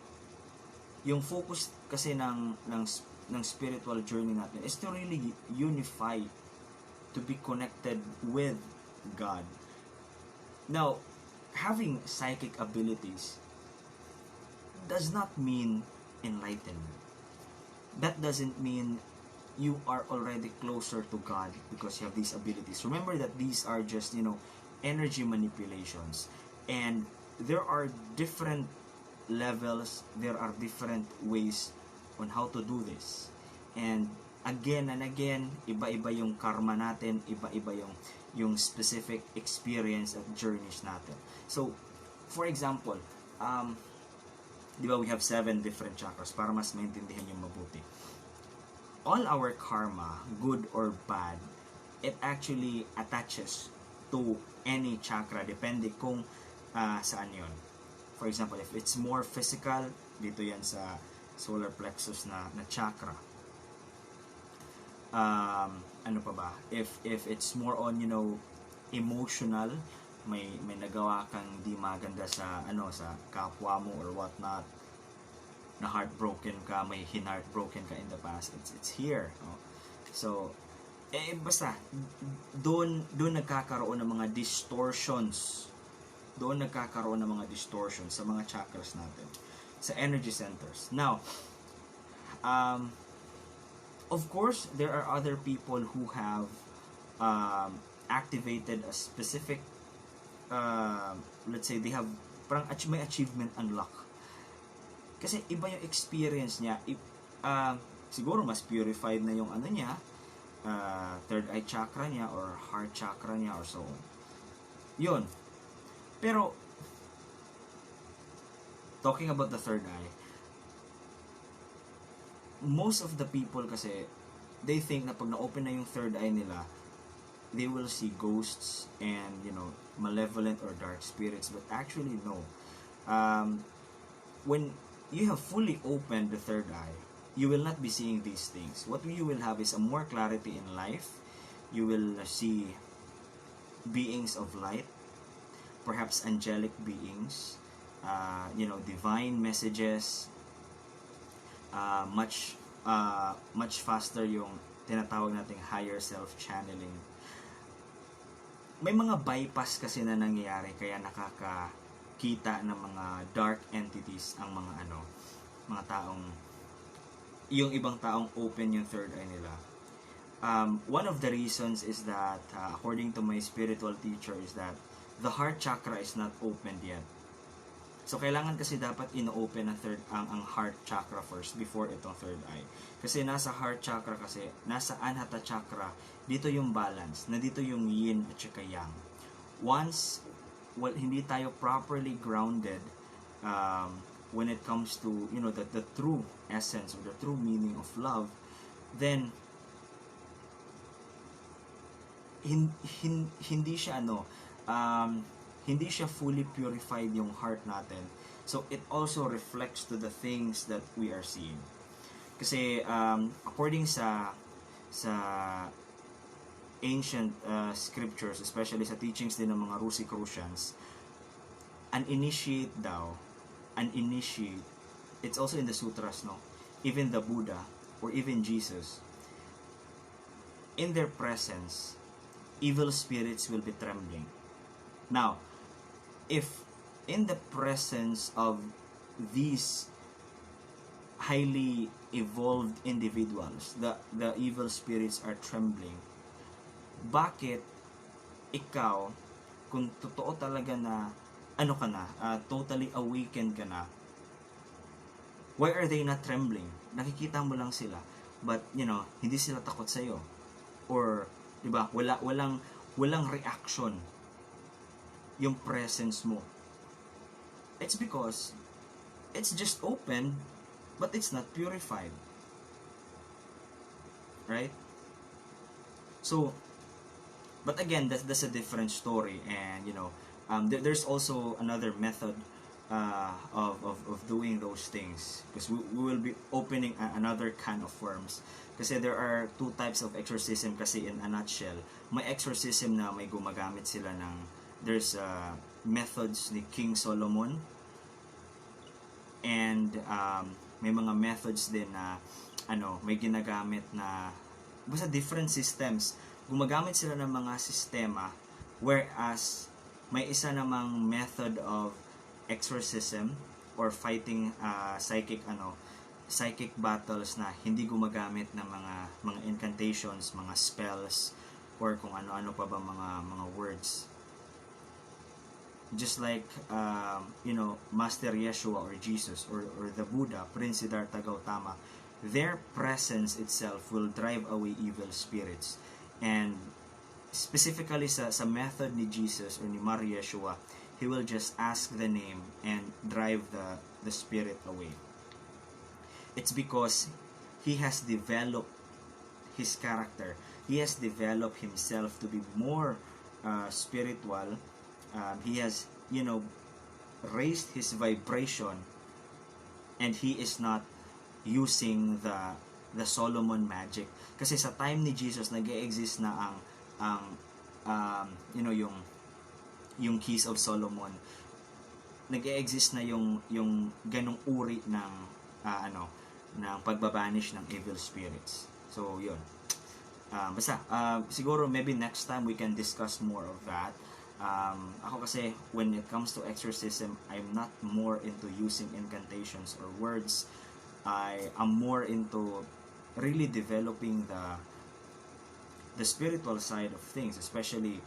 yung focus kasi ng spiritual journey natin is to really unify, to be connected with God. Now, having psychic abilities does not mean enlightenment. That doesn't mean you are already closer to God because you have these abilities. Remember that these are just, energy manipulations. And there are different levels, there are different ways on how to do this. And again and again, iba-iba yung karma natin, iba-iba yung specific experience at journeys natin. So, for example, di ba we have 7 different chakras para mas maintindihan yung mabuti. All our karma, good or bad, it actually attaches to any chakra, depende kung saan yun. For example, if it's more physical, dito yan sa solar plexus na chakra. Ano pa ba? If it's more on, emotional, may nagawa kang di maganda sa sa kapwa mo or whatnot, na heartbroken ka, may heartbroken ka in the past, it's here, no? So basta doon nagkakaroon ng mga distortions. Doon nagkakaroon ng mga distortions sa mga chakras natin, sa energy centers. Now, of course, there are other people who have activated a specific, let's say they have parang may achievement unlock. Kasi iba yung experience niya. Siguro mas purified na yung ano niya, third eye chakra niya or heart chakra niya or so on. Yun. Pero talking about the third eye, most of the people kasi they think na pag na-open na yung third eye nila, they will see ghosts and malevolent or dark spirits, but actually no. When you have fully opened the third eye, you will not be seeing these things. What you will have is a more clarity in life. You will see beings of light, perhaps angelic beings, divine messages, much faster yung tinatawag nating higher self channeling. May mga bypass kasi na nangyayari kaya nakakakita ng mga dark entities ang mga taong, yung ibang taong open yung third eye nila. One of the reasons is that according to my spiritual teacher is that the heart chakra is not opened yet. So kailangan kasi dapat ino-open ang heart chakra first before itong third eye. Kasi nasa heart chakra kasi, nasa anahata chakra, dito yung balance, na dito yung yin at saka yang. Once hindi tayo properly grounded when it comes to the true essence or the true meaning of love, then hindi siya hindi siya fully purified yung heart natin. So it also reflects to the things that we are seeing. Kasi according sa ancient scriptures, especially sa teachings din ng mga Rosicrucians, an initiate, it's also in the sutras, no? Even the Buddha or even Jesus, in their presence, evil spirits will be trembling. Now, if in the presence of these highly evolved individuals, the evil spirits are trembling, bakit ikaw, kung totoo talaga na totally awakened ka na, why are they not trembling? Nakikita mo lang sila, but hindi sila takot sa iyo, or diba, walang reaction yung presence mo. It's because it's just open, but it's not purified, right? So, but again, that's a different story, and there's also another method of doing those things, because we will be opening another kind of forms. Kasi there are two types of exorcism kasi in a nutshell. May exorcism na may gumagamit sila ng, there's methods ni King Solomon, and may mga methods din na may ginagamit na basta different systems. Gumagamit sila ng mga sistema, whereas may isa namang method of exorcism or fighting psychic battles na hindi gumagamit ng mga incantations, mga spells, or kung ano-ano pa ba mga words. Just like Master Yeshua or Jesus or the Buddha, Prince Siddhartha Gautama, their presence itself will drive away evil spirits. And specifically sa method ni Jesus or ni Maria Yeshua, he will just ask the name and drive the spirit away. It's because he has developed his character. He has developed himself to be more spiritual. He has raised his vibration, and he is not using the Solomon magic. Kasi sa time ni Jesus nag-e-exist na yung keys of Solomon. Nag-e-exist na yung ganong uri ng ng pagbabanish ng evil spirits. So yun. Siguro maybe next time we can discuss more of that. Ako kasi, when it comes to exorcism, I'm not more into using incantations or words. I am more into really developing the spiritual side of things, especially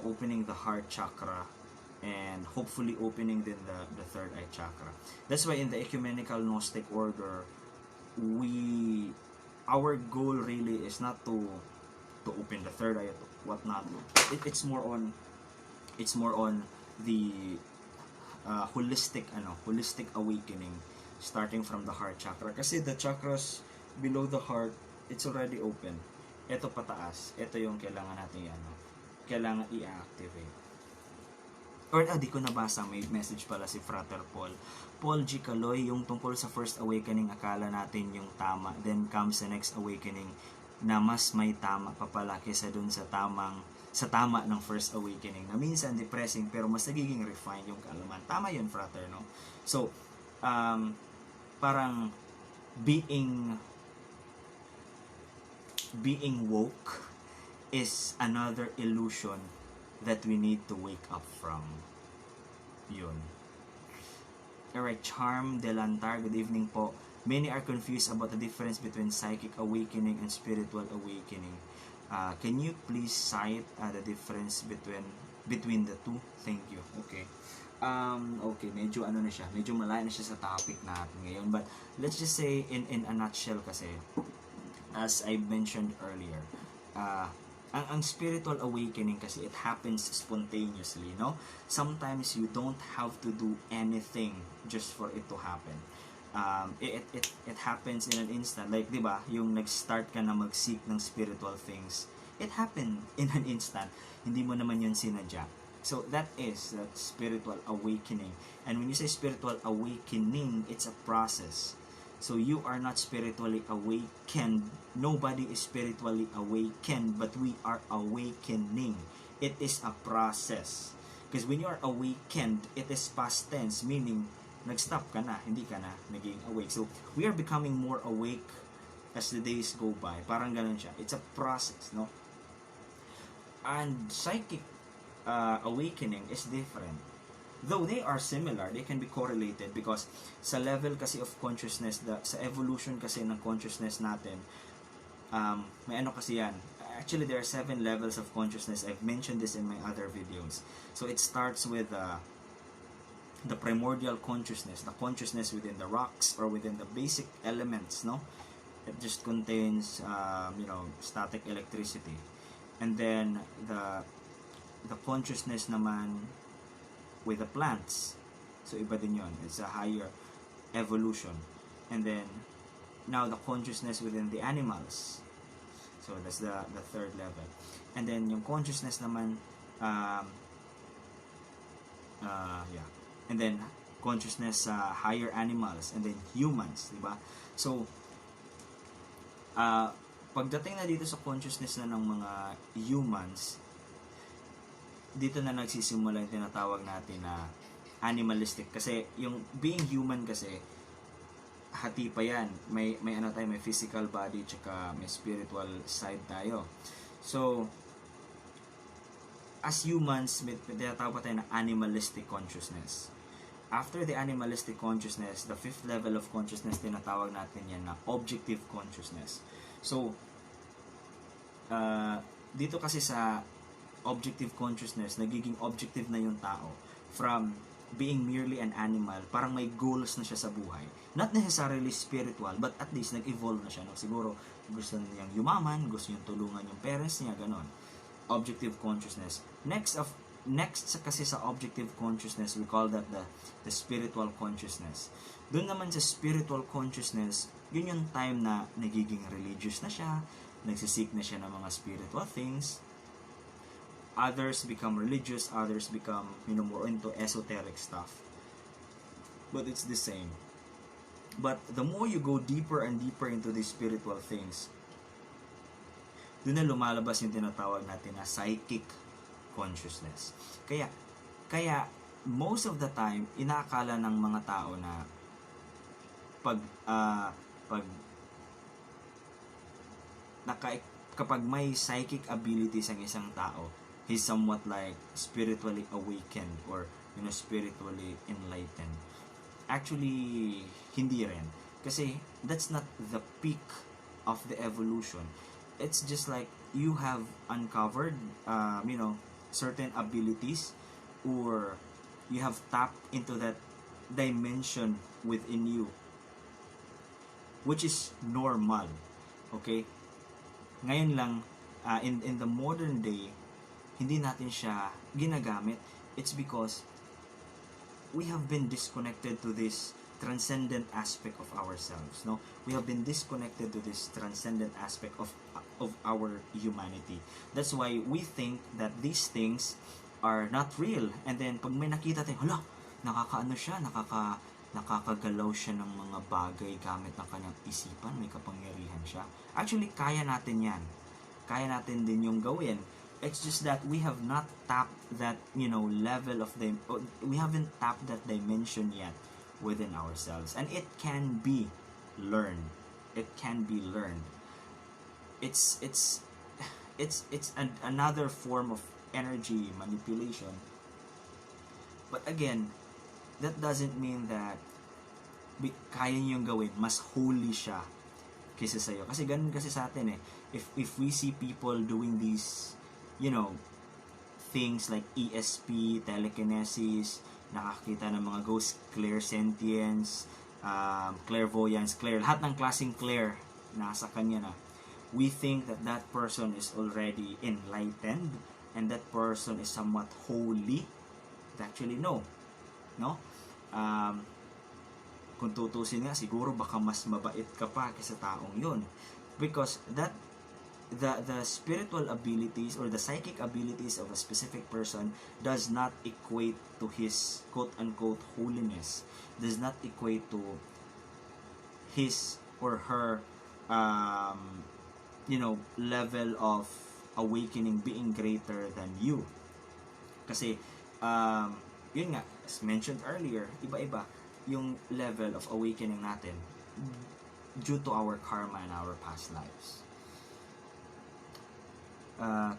opening the heart chakra, and hopefully opening din the third eye chakra. That's why in the ecumenical Gnostic order, our goal really is not to open the third eye or whatnot. It's more on the holistic awakening, starting from the heart chakra, kasi the chakras below the heart, it's already open. Ito pataas, ito yung kailangan natin kailangan i-activate. Or di ko nabasa, may message pala si Frater Paul G. Caloy, yung tungkol sa first awakening, akala natin yung tama, then comes the next awakening na mas may tama pa pala kaysa dun sa tama ng first awakening, na minsan depressing pero mas nagiging refined yung kaalaman. Tama yun, Frater, no? So parang being woke is another illusion that we need to wake up from. Yun. Alright, Charm Delantar, good evening po. Many are confused about the difference between psychic awakening and spiritual awakening. Can you please cite the difference between the two? Thank you. Okay. Okay, medyo medyo malayo na siya sa topic natin ngayon. But let's just say in a nutshell kasi, as I mentioned earlier, ang spiritual awakening kasi, it happens spontaneously, no? Sometimes you don't have to do anything just for it to happen. It happens in an instant. Like, di ba, yung nag-start ka na mag-seek ng spiritual things, it happened in an instant. Hindi mo naman yun sinadya. So that is that spiritual awakening. And when you say spiritual awakening, it's a process. So you are not spiritually awakened. Nobody is spiritually awakened, but we are awakening. It is a process. Because when you are awakened, it is past tense, meaning nag-stop ka na, hindi ka na naging awake. So we are becoming more awake as the days go by. Parang ganun siya. It's a process, no? And psychic awakening is different. Though they are similar, they can be correlated because sa level kasi of consciousness, sa evolution kasi ng consciousness natin, may kasi yan. Actually, there are 7 levels of consciousness. I've mentioned this in my other videos. So it starts with the primordial consciousness, the consciousness within the rocks or within the basic elements, no? It just contains, static electricity. And then the consciousness naman with the plants. So iba din yun. It's a higher evolution. And then now the consciousness within the animals. So that's the third level. And then yung consciousness naman and then consciousness sa higher animals and then humans, di ba? So pagdating na dito sa consciousness na ng mga humans, dito na nagsisimula yung tinatawag natin na animalistic. Kasi yung being human kasi, hati pa yan. May physical body, tsaka may spiritual side tayo. So, as humans, may tinatawag pa tayo na animalistic consciousness. After the animalistic consciousness, the 5th level of consciousness, tinatawag natin yan na objective consciousness. So, dito kasi sa objective consciousness, nagiging objective na yung tao from being merely an animal. Parang may goals na siya sa buhay, not necessarily spiritual, but at least nag-evolve na siya, no? Siguro gusto niyang yumaman, gusto niyang tulungan yung parents niya, ganon. Objective consciousness. Next kasi sa objective consciousness, we call that the spiritual consciousness. Doon naman sa spiritual consciousness, yun yung time na nagiging religious na siya, nagsisik na siya ng mga spiritual things. Others become religious, others become more into esoteric stuff. But it's the same. But the more you go deeper and deeper into these spiritual things, doon na lumalabas yung tinatawag natin na psychic consciousness. Kaya most of the time, inaakala ng mga tao na kapag may psychic abilities ang isang tao, he's somewhat like spiritually awakened or spiritually enlightened. Actually, hindi rin. Kasi that's not the peak of the evolution. It's just like you have uncovered certain abilities or You have tapped into that dimension within you, which is normal. Okay? Ngayon lang, in the modern day, hindi natin siya ginagamit. It's because we have been disconnected to this transcendent aspect of ourselves, no? We have been disconnected to this transcendent aspect of our humanity. That's why we think that these things are not real. And then pag may nakita tayo, hala, nakakaano siya, nakakagalaw siya ng mga bagay gamit ng kanyang isipan, may kapangyarihan siya. Actually, kaya natin yan. Kaya natin din yung gawin. It's just that we have not tapped that, level of we haven't tapped that dimension yet within ourselves. And it can be learned. It can be learned. It's another form of energy manipulation. But again, that doesn't mean that kaya niyong gawin, mas holy siya kaysa sa'yo. Kasi ganun kasi sa atin eh. If we see people doing these, things like ESP, telekinesis, nakakita ng mga ghosts, clairsentience, clairvoyance, lahat ng klaseng clair nasa kanya na. We think that that person is already enlightened and that person is somewhat holy. But actually, no. Kung tutusin nga, siguro baka mas mabait ka pa kaysa taong yun. Because the spiritual abilities or the psychic abilities of a specific person does not equate to his quote-unquote holiness, does not equate to his or her level of awakening being greater than you. Kasi yun nga, as mentioned earlier, iba-iba yung level of awakening natin due to our karma and our past lives.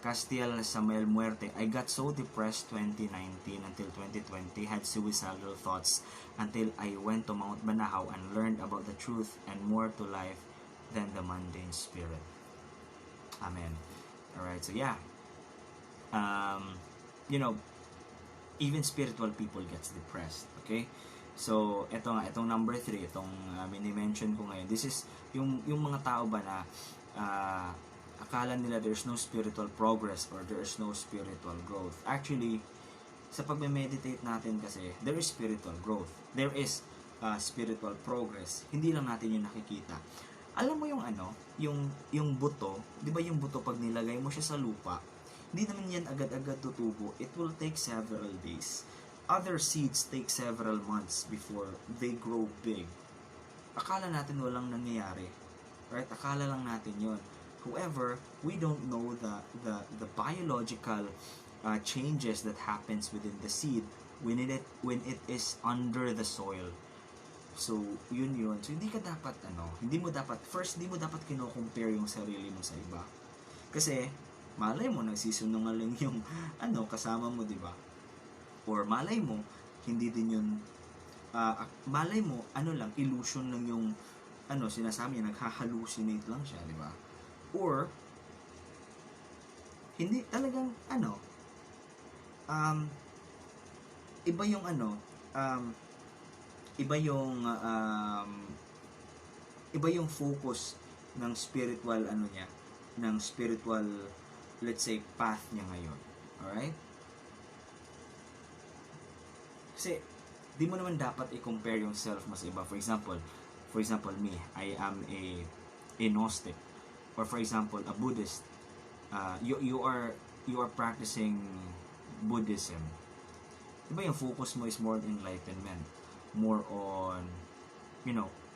Castiel Samuel Muerte, I got so depressed 2019 until 2020, had suicidal thoughts until I went to Mount Banahaw and learned about the truth and more to life than the mundane spirit. Amen. Alright, so yeah. Even spiritual people gets depressed. Okay? So, itong number 3, itong mini-mention ko ngayon, this is yung mga tao ba na akala nila there's no spiritual progress or there's no spiritual growth. Actually, sa pagme-meditate natin kasi, there is spiritual growth. There is spiritual progress. Hindi lang natin yung nakikita. Alam mo yung buto, di ba yung buto pag nilagay mo siya sa lupa, hindi naman yan agad-agad tutubo. It will take several days. Other seeds take several months before they grow big. Akala natin walang nangyayari. Right? Akala lang natin yon. However, we don't know the biological changes that happens within the seed when it is under the soil. So, yun. So, hindi mo dapat kino-compare yung sarili mo sa iba. Kasi, malay mo, nagsisinungaling yung kasama mo, di ba? Or malay mo, hindi din yun, malay mo, illusion lang yung, sinasabi niya, naghahallucinate lang siya, di ba? Or, hindi talagang, iba yung iba yung focus ng spiritual ng spiritual, let's say, path niya ngayon. Alright? Kasi di mo naman dapat i-compare yung self mo sa iba. For example me, I am a Gnostic, or for example a Buddhist. You are practicing Buddhism. Diba yung focus mo is more on enlightenment, more on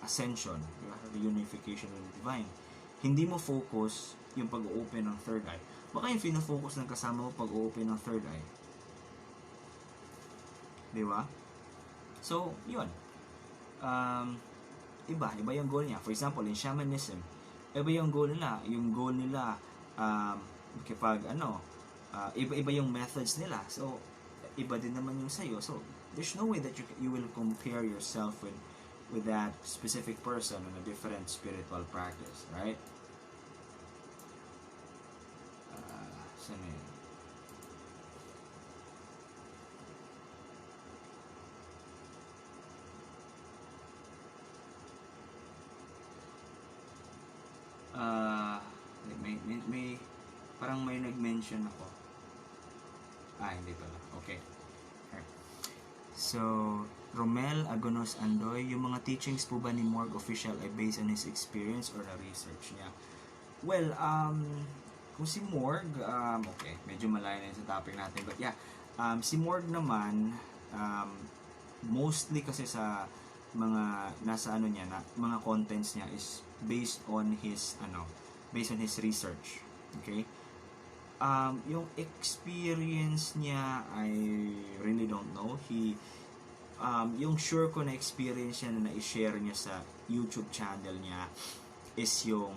ascension, diba? The unification with the divine. Hindi mo focus yung pag-open ng third eye. Baka yung fino-focus ng kasama mo pag-open ng third eye. Diba? So, yun. Iba yung goal niya. For example, in shamanism, iba yung goal nila. Yung goal nila, kapag iba yung methods nila. So, iba din naman yung sa'yo. So, there's no way that you will compare yourself with that specific person in a different spiritual practice, right? Saan yun? Parang may nag-mention ako. Hindi pala. Okay. Alright. So, Romel Agonos Andoy, yung mga teachings po ba ni Morg Official ay based on his experience or na research niya? Well, kung si Morg, okay, medyo malayo na yun sa topic natin. But yeah, si Morg naman, mostly kasi sa mga nasa ano niya na mga contents niya is based on his research. Okay? Yung experience niya, I really don't know. Yung sure ko na experience niya na i-share niya sa YouTube channel niya is yung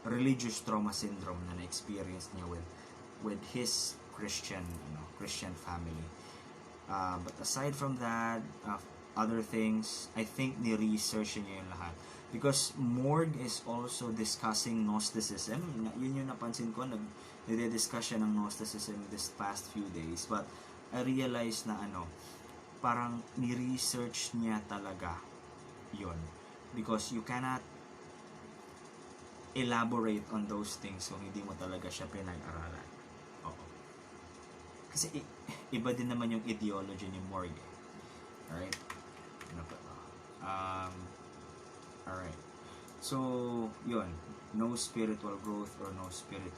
religious trauma syndrome na na-experience niya with his Christian family. But aside from that, other things, I think ni-research niya yung lahat. Because Morg is also discussing Gnosticism. Yun yung napansin ko, nagde-discuss siya ng Gnosticism this past few days. But I realized na parang ni-research niya talaga yun. Because you cannot elaborate on those things kung hindi mo talaga siya pinag-aralan. Oo. Kasi iba din naman yung ideology ni Morg. Alright? Ano pa to? Alright. So, yun. No spiritual growth or no spiritual